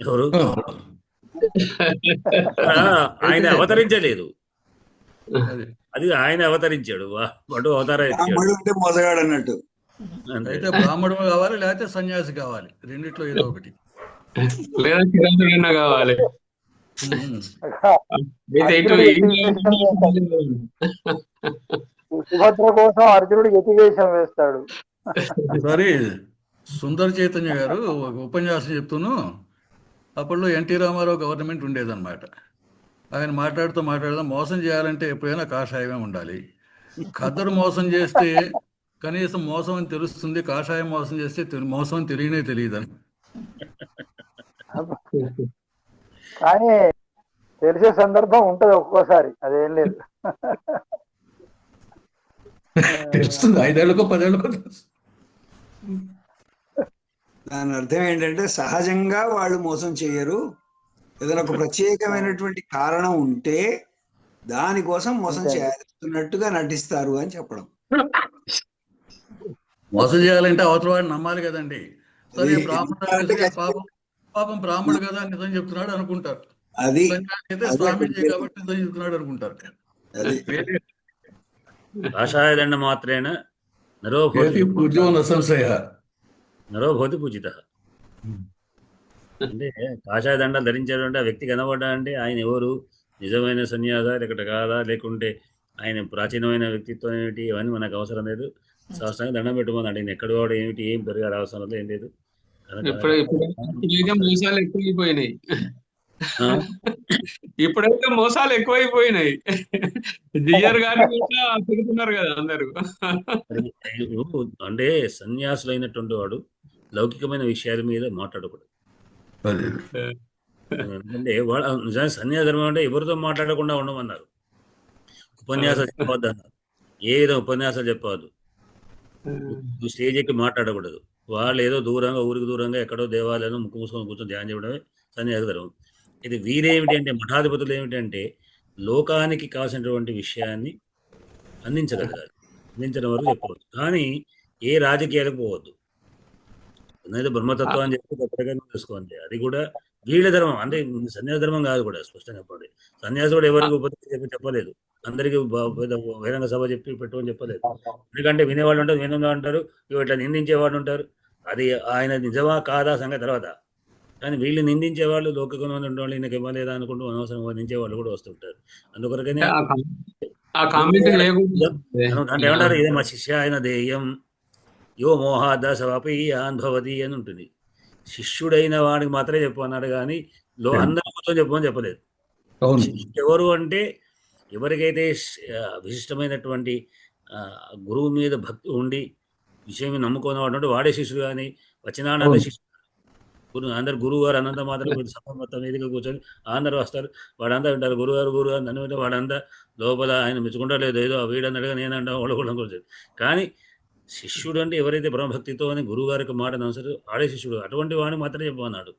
ఎవరు అక్కడ ఆయన అయితే అవతరించలేదు, అది అది ఆయన అవతరించాడు, వాడు అవతారం ఇచ్చాడు. బ్రాహ్మడు అంటే మొదగాడు అన్నట్టు. అంతే. అయితే బ్రాహ్మణుడు కావాలి, లేకపోతే సన్యాసి కావాలి, రెండిట్లో ఏదో ఒకటి. లేదా చిరంజీవి కావాలి. ఉమ్. అయితే ఇటు అర్జునుడు యతివేషం వేస్తాడు. సుభద్ర కోసం అర్జునుడు యతివేషం వేస్తాడు. ఒకసారి సుందర చైతన్య గారు ఒక ఉపన్యాసం చెప్తూను, అప్పట్లో ఎన్టీ రామారావు గవర్నమెంట్ ఉండేదన్నమాట. ఆయన మాట్లాడుతూ మోసం చేయాలంటే ఎప్పుడైనా కాషాయమే ఉండాలి, ఖద్దరు మోసం చేస్తే కనీసం మోసం అని తెలుస్తుంది, కాషాయం మోసం చేస్తే మోసం అని తెలియనే తెలియదని. కానీ తెలిసే సందర్భం ఉంటది ఒక్కోసారి, అదేం లేదు. తెలుస్తుంది, 5 ఏళ్ళకో 10 ఏళ్ళకో తెలుస్తుంది. దాని అర్థం ఏంటంటే సహజంగా వాళ్ళు మోసం చేయరు, ఏదైనా ఒక ప్రత్యేకమైనటువంటి కారణం ఉంటే దానికోసం మోసం చేస్తున్నట్టుగా నటిస్తారు అని చెప్పడం. మోసం చేయాలంటే అవతల వాడిని నమ్మాలి కదండి. సరే బ్రాహ్మణుడు పాపం బ్రాహ్మణుడు కదా నిజం చెప్తున్నాడు అనుకుంటారు, అది సన్యాసి అయితే స్వామీజీ కాబట్టి నిజం చెప్తున్నాడు అనుకుంటారు. కాషాయ దండ మాత్రేన నరోభవతి పూజిత. అంటే కాషాయ దండ ధరించాడు అంటే ఆ వ్యక్తి కనబడ్డా అంటే ఆయన ఎవరు, నిజమైన సన్యాస లేకపోతే కాదా, లేకుంటే ఆయన ప్రాచీనమైన వ్యక్తిత్వం ఏమిటి, ఇవన్నీ మనకు అవసరం లేదు. శాస్త్రానికి దండం పెట్టమని అడిగింది, ఎక్కడ వాడు ఏమిటి, ఏం పెరగాలి అవసరం లేదు, ఏం లేదు. ఇప్పుడైతే మోసాలు ఎక్కువైపోయినాయి. ఇప్పుడైతే మోసాలు ఎక్కువైపోయినాయి. జిఆర్ గారిని కూడా తిరుగుతున్నారు కదా అందరూ. అంటే సన్యాసులైనటువంటి వాడు లౌకికమైన విషయాల మీద మాట్లాడకూడదు. ఎందుకంటే వాడు నిజానికి సన్యాస ధర్మం అంటే ఎవరితో మాట్లాడకుండా ఉండమన్నారు, ఉపన్యాసాలు చెప్పవద్దు అన్నారు. ఏ విధంగా ఉపన్యాసాలు చెప్పవద్దు, స్టేజ్ ఎక్కి మాట్లాడకూడదు. వాళ్ళు ఏదో దూరంగా, ఊరికి దూరంగా ఎక్కడో దేవాలయంలో ముక్కు మూసుకొని కూర్చొని ధ్యానం చేయడమే సన్యాస ధర్మం. ఇది వీరేమిటి అంటే మఠాధిపతులు ఏమిటంటే లోకానికి కావాల్సినటువంటి విషయాన్ని అందించగలగాలి, అందించడం వరకు చెప్పవచ్చు. కానీ ఏ రాజకీయాలకు పోవద్దు. ఏదో బ్రహ్మతత్వం అని చెప్పి ప్రకారం తెలుసుకోండి, అది కూడా వీళ్ళ ధర్మం, అంటే సన్యాస ధర్మం కాదు కూడా. స్పష్టంగా చెప్పండి, సన్యాసి కూడా ఎవరికి ఉపదేశం చెప్పలేదు, అందరికీ బహిరంగ సభ చెప్పి పెట్టమని చెప్పలేదు. ఎందుకంటే వినేవాళ్ళు ఉంటారు, వినంగా ఉంటారు, ఇట్లా నిందించేవాళ్ళు ఉంటారు. అది ఆయన నిజమా కాదా సంగతి తర్వాత. కానీ వీళ్ళు నిందించేవాళ్ళు లోకంలో ఉండేవాళ్ళు ఈయనకి ఇవ్వలేదా అనుకుంటూ అనవసరం వర్ణించేవాళ్ళు కూడా వస్తుంటారు. అందుకొరకనే అంటే ఏమంటారు, ఇదే మా శిష్య ఆయన దేయం యో మోహాదశవపి అనుభవతి అని ఉంటుంది. శిష్యుడైన వాడికి మాత్రమే చెప్పన్నాడు, కానీ అందరూ కూర్చొని చెప్పమని చెప్పలేదు. ఎవరు అంటే ఎవరికైతే విశిష్టమైనటువంటి గురువు మీద భక్తి ఉండి విషయం నమ్ముకున్న వాడు వాడే శిష్యుడు. కానీ వచ్చినాడు శిష్యుడు అందరు గురువు గారు అన్నంత మాత్రం సభ మొత్తం వేదిక కూర్చొని అందరూ వస్తారు, వాడంతా వింటారు గురుగారు గురుగారు నన్ను వింటే వాడంతా లోపల ఆయన మెచ్చుకుంటారు లేదు, ఏదో వీడన్నట్టుగా నేనంటా వాళ్ళు కూడా కూర్చొని. కానీ శిష్యుడు అంటే ఎవరైతే బ్రహ్మభక్తితో అని గురువు గారికి మాట అనుసరి ఆడే శిష్యుడు, అటువంటి వాడిని మాత్రమే చెప్పమన్నాడు.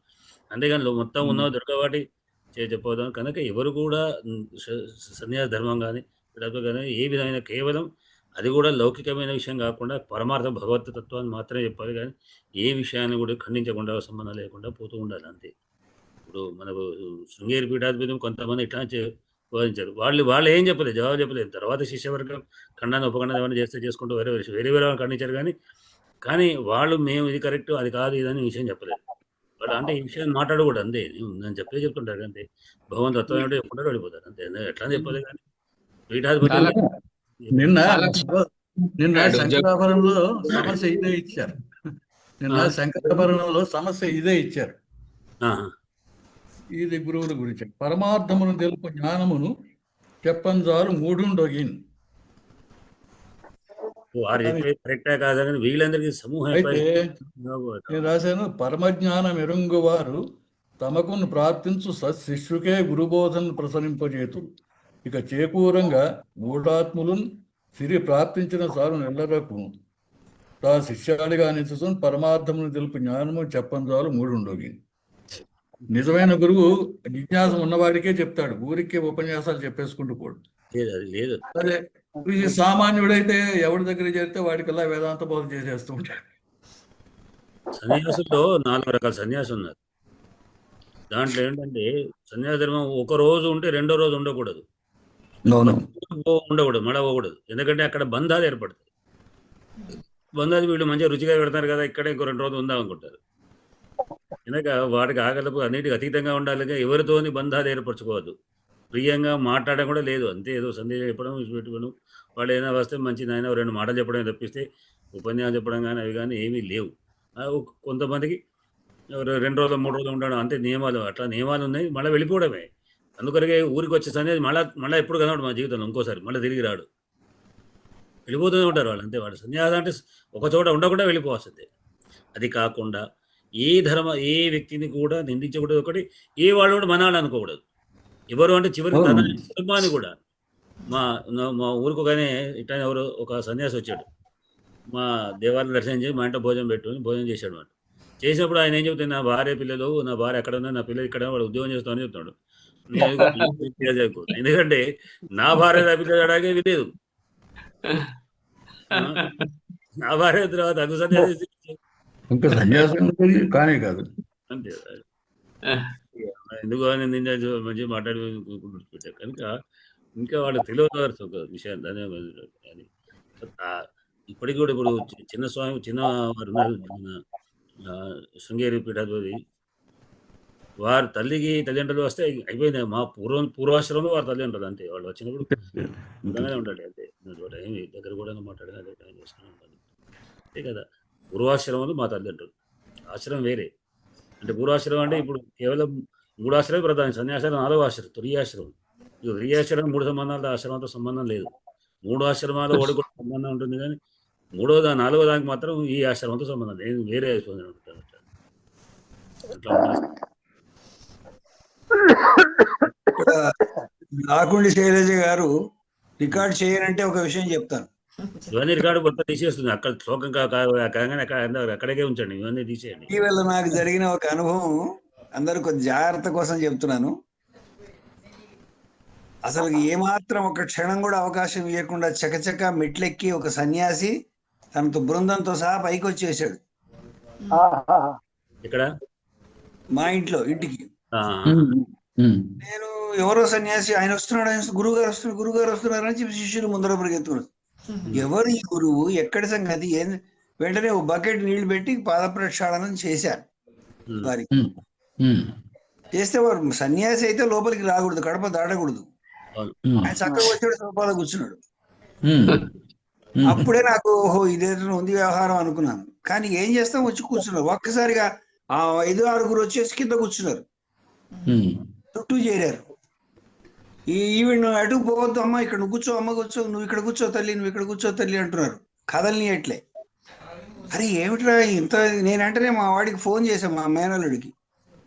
అంతేగాని మొత్తం ఉన్న దొరకవాటి చెప్పవద్దాం. కనుక ఎవరు కూడా సన్యాస ధర్మం కానీ కానీ ఏ విధమైన కేవలం అది కూడా లౌకికమైన విషయం కాకుండా పరమార్థ భగవత్ తత్వాన్ని మాత్రమే చెప్పాలి, కానీ ఏ విషయాన్ని కూడా ఖండించకుండా సంబంధం లేకుండా పోతూ ఉండాలి అంతే. ఇప్పుడు మనకు శృంగేరి పీఠాధిపతి కొంతమంది ఇట్లా వాదించారు, వాళ్ళు ఏం చెప్పలేదు, జవాబు చెప్పలేదు. తర్వాత శిష్యవర్గం ఖండాన్ని ఉపఖండం ఏమైనా చేస్తే చేసుకుంటూ వేరే ఖండించారు. కానీ వాళ్ళు మేము ఇది కరెక్ట్ అది కాదు ఇదని విషయం చెప్పలేదు. వాళ్ళు అంటే ఈ విషయాన్ని మాట్లాడకూడదు అంతే, నేను చెప్తుంటారు అంతే. భగవంతు తత్వం ఏమిటో చెప్పుకుంటారు వెళ్ళిపోతారు అంతే, ఎట్లా చెప్పలేదు. కానీ పీఠాధిపతి నిన్న శంకరాభరణంలో సమస్య ఇదే ఇచ్చారు. ఇది గురువుల గురించి. పరమార్థమును తెలుపు జ్ఞానమును చెప్పంజాలు మూడుండొగిన్. నేను రాశాను, పరమజ్ఞానం ఎరుంగువారు తమకును ప్రార్థించు సశిష్యుకే గురుబోధను ప్రసరింపజేతు. ఇక చేకూరంగా మూఢాత్ములు సిరి ప్రార్థించిన సారు నెల్లరకు తా శిష్యాడిగా నిలుచుని పరమార్థమును తెలుపు జ్ఞానము చెప్పంజాలు మూడుండొగిన్. నిజమైన గురువు జిజ్ఞాసం ఉన్నవాడికే చెప్తాడు, ఊరికే ఉపన్యాసాలు చెప్పేసుకుంటూ పోడు. అదే ఈ సామాన్యుడైతే ఎవరి దగ్గర చేరితే వాడికల్లా వేదాంత బోధ చేసేస్తూ ఉంటాడు. సన్యాసుల్లో 4 రకాల సన్యాసులు ఉన్నారు. దాంట్లో ఏంటంటే సన్యాస ధర్మం ఒక రోజు ఉంటే రెండో రోజు ఉండకూడదు, ఉండకూడదు, మళ్ళీ పోకూడదు. ఎందుకంటే అక్కడ బంధాలు ఏర్పడతాయి. బంధాలు వీళ్ళు మంచిగా రుచిగా పెడతారు కదా, ఇక్కడ ఇంకో 2 రోజులు ఉందాం అనుకుంటారు. ఎందుక వాటికి ఆకలిపు అన్నిటికీ అతీతంగా ఉండాలిగా. ఎవరితోని బంధాలు ఏర్పరచుకోవద్దు, ప్రియంగా మాట్లాడడం కూడా లేదు. అంతే, ఏదో సందేశం చెప్పడం, పెట్టుకోవడం, వాళ్ళు ఏదైనా వస్తే మంచిది ఆయన 2 మాటలు చెప్పడం తప్పిస్తే ఉపన్యాసం చెప్పడం కానీ అవి కానీ ఏమీ లేవు. కొంతమందికి 2 రోజులు 3 రోజులు ఉండడం అంతే నియమాలు, అట్లా నియమాలు ఉన్నాయి. మళ్ళీ వెళ్ళిపోవడమే. అందుకొరకే ఊరికి వచ్చే సన్యాసి మళ్ళీ ఎప్పుడు కనబడు మా జీవితంలో ఇంకోసారి మళ్ళీ తిరిగి రాడు, వెళ్ళిపోతూనే ఉంటారు వాళ్ళు. అంతే, వాడు సన్యాసం అంటే ఒక చోట ఉండకుండా వెళ్ళిపోవాల్సిందే. అది కాకుండా ఏ వ్యక్తిని కూడా నిందించకూడదు. ఒకటి, ఏ వాళ్ళు కూడా మనాలు అనుకోకూడదు. ఎవరు అంటే చివరికి తన కుటుంబాన్ని కూడా. మా ఊరికి ఒకనే ఇట్లా ఎవరు ఒక సన్యాసి వచ్చాడు, మా దేవాలయం దర్శనం చేసి మా ఇంట్లో భోజనం చేశాడు. వాడు చేసినప్పుడు ఆయన ఏం చెబుతుంది, నా భార్య పిల్లలు, నా భార్య ఎక్కడ ఉన్నా, నా పిల్లలు ఇక్కడ, వాడు ఉద్యోగం చేస్తామని చెప్తున్నాడు. ఎందుకంటే నా భార్య తప్పించడానికే లేదు, నా భార్య తర్వాత అది సన్యాసి ఇంకా సన్యాసం కానే కాదు. అంతే, ఎందుకు అని మంచిగా మాట్లాడి పెట్టారు కనుక ఇంకా వాళ్ళు తెలియదు ఒక విషయాలు. దాని ఇప్పటికి కూడా ఇప్పుడు చిన్న వారు ఉన్నారు, శృంగేరి పీఠాధిపతి, వారి తల్లిదండ్రులు వస్తే అయిపోయింది. మా పూర్వాశ్రమంలో వారి తల్లిదండ్రులు అంతే, వాళ్ళు వచ్చినప్పుడు ఉండగానే ఉంటాడు. అంతే, ఏమి దగ్గర కూడా మాట్లాడిన అదే టైం చేసుకుని ఉంటాను. అంతే కదా, పూర్వాశ్రమంలో మా తల్లిదండ్రులు, ఆశ్రమం వేరే. అంటే పూర్వాశ్రమం అంటే ఇప్పుడు కేవలం 3 ఆశ్రమే ప్రధానం, సన్యాసాలు 4వ ఆశ్రమం తురియాశ్రమం. ఇక తురియాశ్రమం 3 సంబంధాలతో ఆశ్రమంతో సంబంధం లేదు. 3 ఆశ్రమాలు ఒకటి కూడా సంబంధం ఉంటుంది, కానీ 4వ దానికి మాత్రం ఈ ఆశ్రమంతో సంబంధం లేదు, వేరే ఉంటాను. అట్లా రాకుండి శైలజ గారు రికార్డ్ చేయనంటే ఒక విషయం చెప్తాను. ఇవన్నీ రికార్డు మొత్తం తీసేస్తుంది, అక్కడ శ్లోకం కాగానే అక్కడికే ఉంచండి, ఇవన్నీ తీసేయండి. ఇటీవల నాకు జరిగిన ఒక అనుభవం అందరూ కొద్ది జాగ్రత్త కోసం చెప్తున్నాను. అసలు ఏమాత్రం ఒక క్షణం కూడా అవకాశం ఇవ్వకుండా చకచక మెట్లెక్కి ఒక సన్యాసి తనతో బృందంతో సహా పైకి వచ్చేసాడు. ఇక్కడ మా ఇంటికి నేను ఎవరో సన్యాసి, ఆయన వస్తున్నాడు, గురుగారు వస్తున్నారు అని చెప్పి శిష్యులు ముందర పరిగెత్తున్నారు. ఎవరు ఈ గురువు, ఎక్కడి సంగతి, వెంటనే ఒక బకెట్ నీళ్లు పెట్టి పాద ప్రక్షాళనం చేశారు వారికి. చేస్తే వారు సన్యాసి అయితే లోపలికి రాకూడదు, కడప దాటకూడదు. ఆయన చక్కగా వచ్చాడు, సోఫాలో కూర్చున్నాడు. అప్పుడే నాకు ఓహో ఇదేదో ఉంది వ్యవహారం అనుకున్నాను. కానీ ఏం చేస్తాం, వచ్చి కూర్చున్నారు. ఒక్కసారిగా 5-6 వచ్చేసి కింద కూర్చున్నారు, చుట్టూ చేరారు. ఈవిడ అటు పోవద్దు అమ్మ, ఇక్కడ నువ్వు కూర్చో, అమ్మ కూర్చో, నువ్వు ఇక్కడ కూర్చో తల్లి, నువ్వు ఇక్కడ కూర్చో తల్లి అంటున్నారు. కదల్ని ఎట్లే. అరే ఏమిట్రా ఇంత, నేనంటేనే మా వాడికి ఫోన్ చేశాను, మా మేనల్లుడికి,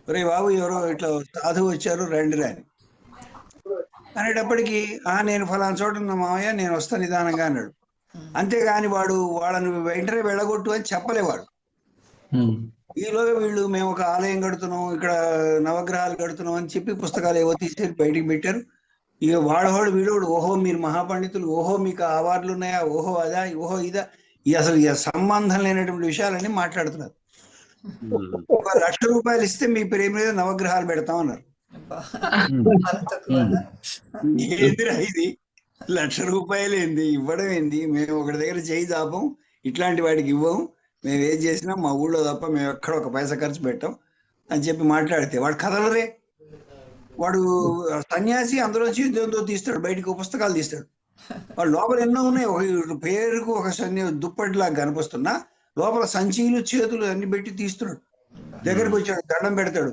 ఒరే బాబు ఎవరో ఇట్లా సాధువు వచ్చారు రండి రాని అనేటప్పటికి, నేను ఫలానా చోట ఉన్న మామయ్య, నేను వస్తాను నిదానంగా అన్నాడు. అంతేగాని వాడు వాళ్ళని వెంటనే వెళ్ళగొట్టు అని చెప్పలేవాడు. ఈలోగా వీళ్ళు మేము ఒక ఆలయం కడుతున్నాం, ఇక్కడ నవగ్రహాలు కడుతున్నాం అని చెప్పి పుస్తకాలు ఏవో తీసేసి బయటికి పెట్టారు. ఇక వాడవాడు వీడోడు, ఓహో మీరు మహాపండితులు, ఓహో మీకు అవార్డులు ఉన్నాయా, ఓహో అదా, ఓహో ఇదా, అసలు సంబంధం లేనటువంటి విషయాలన్నీ మాట్లాడుతున్నారు. 1,00,000 రూపాయలు ఇస్తే మీ పేరు మీద నవగ్రహాలు పెడతాం అన్నారు. ఏందిరా ఇది, 1,00,000 రూపాయలు ఏంది, ఇవ్వడం ఏంది, మేము ఒకటి దగ్గర చేయి దాపం, ఇట్లాంటి వాడికి ఇవ్వం, మేము ఏం చేసినా మా ఊళ్ళో తప్ప మేము ఎక్కడ ఒక పైసా ఖర్చు పెట్టాం అని చెప్పి మాట్లాడితే వాడు కదలరే. వాడు సన్యాసి, అందులోంచి ఇదేంతో తీస్తాడు, బయటికి పుస్తకాలు తీస్తాడు. వాడు లోపల ఎన్నో ఉన్నాయి, ఒక పేరుకు ఒక దుప్పటిలాగా కనిపిస్తున్నా లోపల సంచీలు చేతులు అన్ని పెట్టి తీస్తున్నాడు. దగ్గరకు వచ్చాడు, దండం పెడతాడు,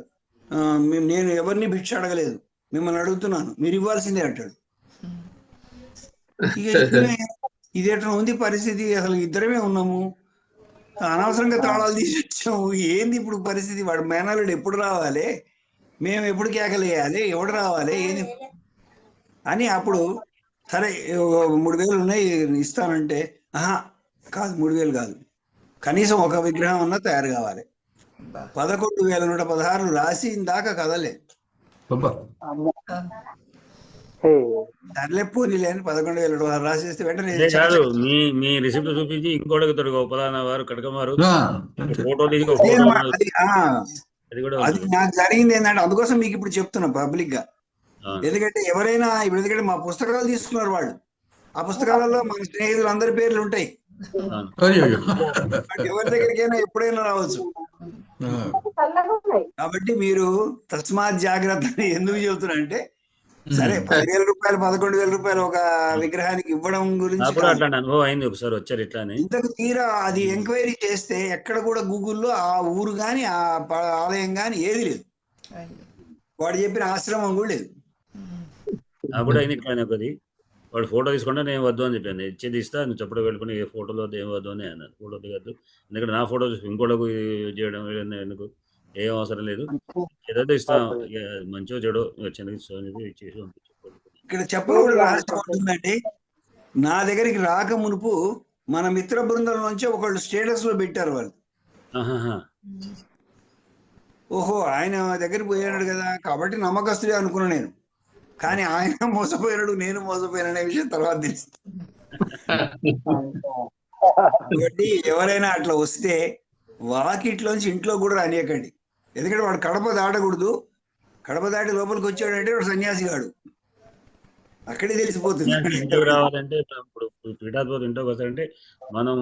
నేను ఎవరిని భిక్ష అడగలేదు, మిమ్మల్ని అడుగుతున్నాను, మీరు ఇవ్వాల్సిందే అంటాడు. ఇదేట్లా ఉంది పరిస్థితి, అసలు ఇద్దరమే ఉన్నాము, అనవసరంగా తాళాలు తీసి వచ్చాము, ఏంది ఇప్పుడు పరిస్థితి, వాడు మేనల్లుడు ఎప్పుడు రావాలి, మేము ఎప్పుడు కేకలేయాలి, ఎవడు రావాలి ఏంది అని. అప్పుడు సరే 3,000 ఉన్నాయి ఇస్తానంటే, కాదు 3,000 కాదు, కనీసం ఒక విగ్రహం అన్నా తయారు కావాలి. 11,116 రాసి ఇందాక కదలే, సర్లేపోని లేని 11,116 రాసేస్తే వెంటనే కాదు, మీ రిసిప్ట్ చూపించి ఇంకోటి ఫలానా వారు కడకమారు ఫోటో తీసి అది కూడా అది నాకు జరిగింది ఏంటంటే అందుకోసం మీకు ఇప్పుడు చెప్తున్నా పబ్లిక్ గా. ఎందుకంటే ఎవరైనా ఇప్పుడు, ఎందుకంటే మా పుస్తకాలు తీసుకున్నారు వాళ్ళు, ఆ పుస్తకాలలో మన స్నేహితులు అందరి పేర్లు ఉంటాయి. ఎవరి దగ్గరికైనా ఎప్పుడైనా రావచ్చు. కాబట్టి మీరు తస్మాత్ జాగ్రత్త అని ఎందుకు చెబుతున్నా అంటే, సరే 10,000 రూపాయలు 11,000 రూపాయలు ఒక విగ్రహానికి ఇవ్వడం గురించి అనుభవం అయింది. ఒకసారి వచ్చారు ఇట్లానే. ఇంతకు తీరా అది ఎంక్వైరీ చేస్తే ఎక్కడ కూడా గూగుల్లో ఆ ఊరు గాని ఆ ఆలయం గాని ఏది లేదు, వాడు చెప్పిన ఆశ్రమం కూడా లేదు. నాకు కూడా అయింది ఇట్లానే. ఒకది వాడు ఫోటో తీసుకుంటే నేను వద్దు అని చెప్పాను. ఇచ్చేది ఇస్తా, నువ్వు చెప్పడం వెళ్ళుకుని ఏ ఫోటోలో ఏం వద్దు అని అన్నాను. ఫోటో దిగద్దు, ఎందుకంటే నా ఫోటో ఇంకోటకు చేయడం ఎందుకు, ఏం అవసరం లేదు, ఏదైతే ఇస్తా, మంచిగా చెడు వచ్చింది ఇచ్చేసి ఇక్కడ చెప్పకూడదు రహస్యం ఉంటుందండి. నా దగ్గరికి రాక మునుపు మన మిత్ర బృందం నుంచి ఒకళ్ళు స్టేటస్ లో పెట్టారు వాళ్ళు. ఓహో ఆయన దగ్గరికి పోయాడు కదా కాబట్టి నమ్మకస్తుడే అనుకున్నా నేను. కానీ ఆయన మోసపోయాడు, నేను మోసపోయాననే విషయం తర్వాత తెలుస్తుంది. కాబట్టి ఎవరైనా అట్లా వస్తే వాకిట్లోంచి ఇంట్లో కూడా రానియకండి. ఎందుకంటే వాడు కడప దాటకూడదు. కడప దాటి లోపలికి వచ్చాడంటే వాడు సన్యాసి గాడు, అక్కడే తెలిసిపోతుంది. ఇంటికి రావాలంటే ఇప్పుడు పీఠాధిపతి ఇంటికి వస్తారంటే మనం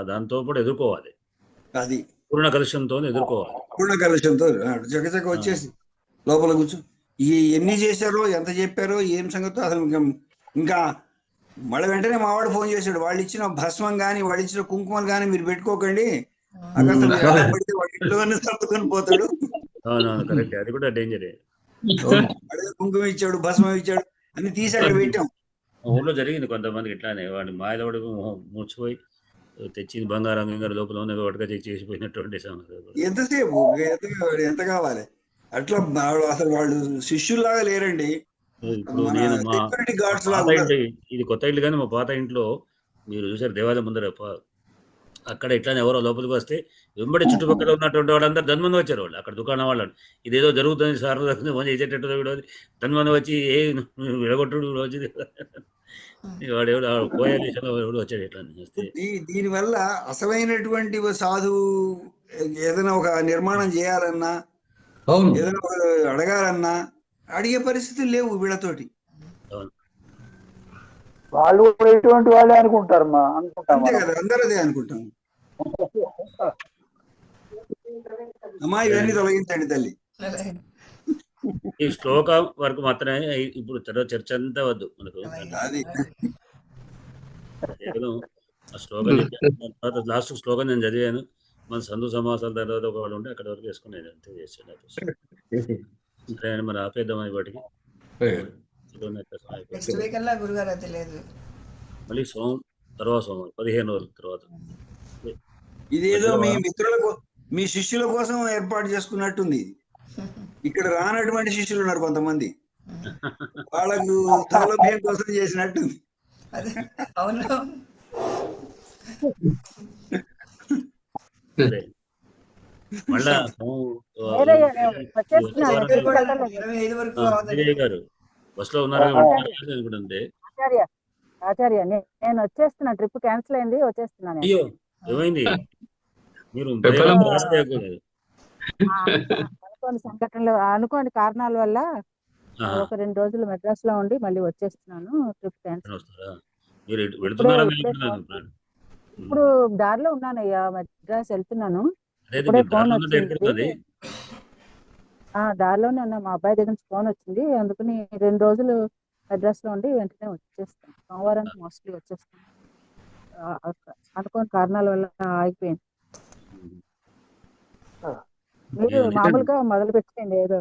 దాంతో పాటు ఎదుర్కోవాలి. అది పూర్ణ కలుషంతో ఎదుర్కోవాలి. పూర్ణ కలుషంతో చకచక వచ్చేసి లోపల కూర్చో, ఈ ఎన్ని చేశారో ఎంత చెప్పారో ఏం సంగతో అసలు ఇంకా మళ్ళీ వెంటనే మావాడు ఫోన్ చేశాడు, వాళ్ళు ఇచ్చిన భస్మం కానీ వాళ్ళు ఇచ్చిన కుంకుమలు కానీ మీరు పెట్టుకోకండి, పడితే వాడి ఇంట్లోనే సర్దుకొని పోతాడు. అది కూడా డేంజరే. కుంకుమ ఇచ్చాడు, భస్మం ఇచ్చాడు, అన్ని తీసి అక్కడ పెట్టాం. ఊళ్ళో జరిగింది కొంతమందికి ఇట్లానే. వాడి మాయలవాడు మూర్చిపోయి తెచ్చింది బంగారం లోపల ఉన్న వాటిగా చేసిపోయినటువంటి సమస్య. ఎంతసేపు ఎంత కావాలి అట్లా. అసలు వాళ్ళు శిష్యుల్లాగా లేరండి. ఇది కొత్త ఇల్లు కానీ మా పాత ఇంట్లో మీరు చూసారు దేవాలయం ముందర, అక్కడ ఇట్లానే ఎవరో లోపలికి వస్తే వెంబడి చుట్టుపక్కల ఉన్నటువంటి వాళ్ళందరూ ధన్మంది వచ్చారు. వాళ్ళు అక్కడ దుకాణం వాళ్ళు ఇదేదో జరుగుతుంది సార్ చేసేటట్టు ధన్మంది వచ్చి ఏ విడగొట్టుడు వచ్చింది వాడు ఎవడు కోయాలి ఎవడు వచ్చాడు ఇట్లా. దీనివల్ల అసలైనటువంటి సాధువు ఏదైనా ఒక నిర్మాణం చేయాలన్నా, ఏదైనా అడగాలన్నా అడిగే పరిస్థితులు లేవు వీళ్ళతోటి. వాళ్ళు కూడా ఎటువంటి వాళ్ళే అనుకుంటారు. అంతే కదా, అందరూ అదే అనుకుంటాం. అమ్మా ఇవన్నీ తొలగించండి తల్లి. ఈ శ్లోకం వరకు మాత్రమే ఇప్పుడు చర్చ అంతా వద్దు మనకు. ఆ శ్లోకం తర్వాత లాస్ట్ శ్లోకం నేను చదివాను. మన సంధు సమాసాల తర్వాత ఒక వాళ్ళు ఉంటే అక్కడ వరకు వేసుకునేది అంతే చేసాను. సరే మరి ఆపేద్దామని వాటికి. మళ్ళీ తర్వాత సోమవారం 15 రోజుల తర్వాత. ఇదేదో మీ మిత్రులకు మీ శిష్యుల కోసం ఏర్పాటు చేసుకున్నట్టుంది. ఇక్కడ రానటువంటి శిష్యులు ఉన్నారు కొంతమంది, వాళ్ళకు సౌలభ్యం కోసం చేసినట్టుంది. గారు బస్ లో ఉన్నారు. ఆచార్య నేను వచ్చేస్తున్నా, ట్రిప్ క్యాన్సిల్ అయింది, వచ్చేస్తున్నాను. అయ్యో ఏమైంది? మీరు అనుకోని సంఘటనలు, అనుకోని కారణాల వల్ల ఒక 2 రోజులు మెడ్రాస్ లో ఉండి మళ్ళీ వచ్చేస్తున్నాను. Trip cancel. ఇప్పుడు దారిలో ఉన్నానయ్యా, మెడ్రాస్ వెళ్తున్నాను. ఇప్పుడే ఫోన్ వచ్చింది. దారిలోనే ఉన్నా, మా అబ్బాయి దగ్గర నుంచి ఫోన్ వచ్చింది. అందుకని 2 రోజులు మెడ్రాస్ లో ఉండి వెంటనే వచ్చేస్తాను. సోమవారానికి మోస్ట్లీ వచ్చేస్తాను. అనుకోని కారణాల వల్ల ఆగిపోయింది. మీరు మామూలుగా మొదలు పెట్టండి ఏదో.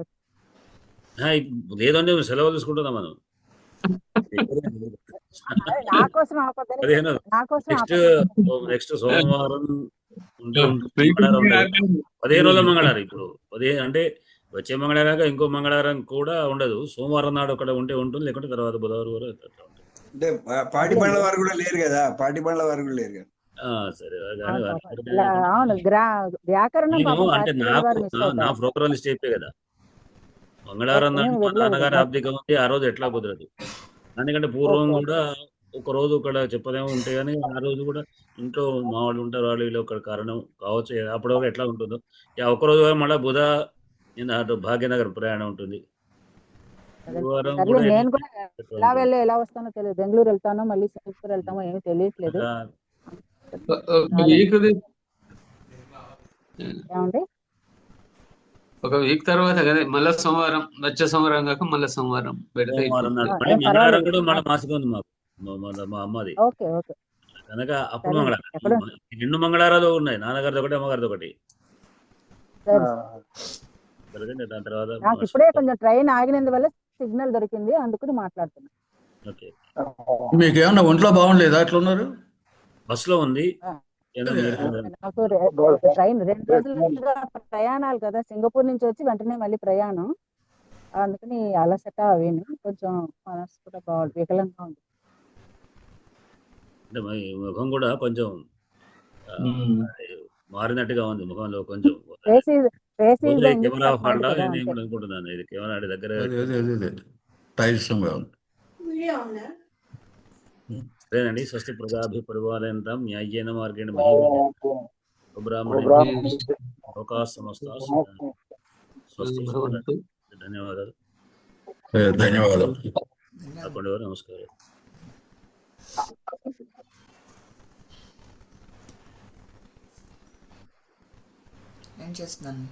లేదంటే సెలవు తీసుకుంటున్నా మనం. నా కోసం నెక్స్ట్ సోమవారం 15 రోజుల మంగళవారం. ఇప్పుడు 15 అంటే వచ్చే మంగళవారం ఇంకో మంగళవారం కూడా ఉండదు. సోమవారం నాడు ఒకటి ఉంటే ఉంటుంది, లేకుంటే తర్వాత బుధవారం వరకు అంటే పాటి బండ్ల వారు కూడా లేరు కదా, పాటి బండ్ల వారు కూడా లేరు కదా. సరే అంటే నా ప్రోగ్రామ్ లిస్ట్ అయిపోయి కదా. మంగళవారం నాన్నగారు ఆబ్దికం ఉంది, ఆ రోజు ఎట్లా కుదరదు. ఎందుకంటే పూర్వం కూడా ఒక రోజు ఇక్కడ చెప్పలేము ఉంటే కానీ ఆ రోజు కూడా ఇంట్లో మా వాళ్ళు ఉంటారు, వాళ్ళు వీళ్ళు ఒక కారణం కావచ్చు. అప్పటి వరకు ఎట్లా ఉంటుందో ఒక్కరోజు మళ్ళీ బుధ అటు భాగ్యనగర్ ప్రయాణం ఉంటుంది. గురువారం సర్లే, కూడా నేను కూడా ఎలా వెళ్ళి ఎలా వస్తానో తెలియదు. బెంగళూరు వెళ్తానో మళ్ళీ సింగపూర్ వెళ్తామో ఏమీ తెలియట్లేదు. ఏమండి ఒక వీక్ తర్వాత కదా మళ్ళా సోమవారం, వచ్చే సోమవారం కాక మళ్ళీ సోమవారం పెడితే మంగళవారం కూడా మళ్ళీ మాసిక ఉంది మాకు, మా అమ్మది. ఓకే ఓకే కనుక అప్పుడు మంగళవారం 2 మంగళవారాలు ఉన్నాయి, నాన్నగారిది ఒకటి అమ్మగారిది ఒకటి. దాని తర్వాత నాకు ఇప్పుడే కొంచెం ట్రైన్ ఆగినందువల్ల సిగ్నల్ దొరికింది, అందుకని మాట్లాడుతున్నా. మీకు ఏమన్నా ఒంట్లో బాగుండలేదా? అట్లా ఉన్నారు? బస్సులో ఉంది. నాకు ట్రైన్ 2 రోజులుగా ప్రయాణాలు కదా, సింగపూర్ నుంచి వచ్చి వెంటనే మళ్ళీ ప్రయాణం, అందుకని అలసట అవిని కొంచెం మనసు కూడా బాగుంది, వికలంగా ఉంది. ముఖం కూడా కొంచెం మారినట్టుగా ఉంది, ముఖంలో కొంచెం. కెమెరా ఫాల్ట్ నేను అనుకుంటున్నాను, ఇది కెమెరా దగ్గర సరేనండి. స్వస్తి ప్రజాభి పరిపాలయంతాం న్యాయేన మార్గేణ బ్రాహ్మణ స్వస్తి. ధన్యవాదాలు. నమస్కారం. ఏం చేస్తున్నాను?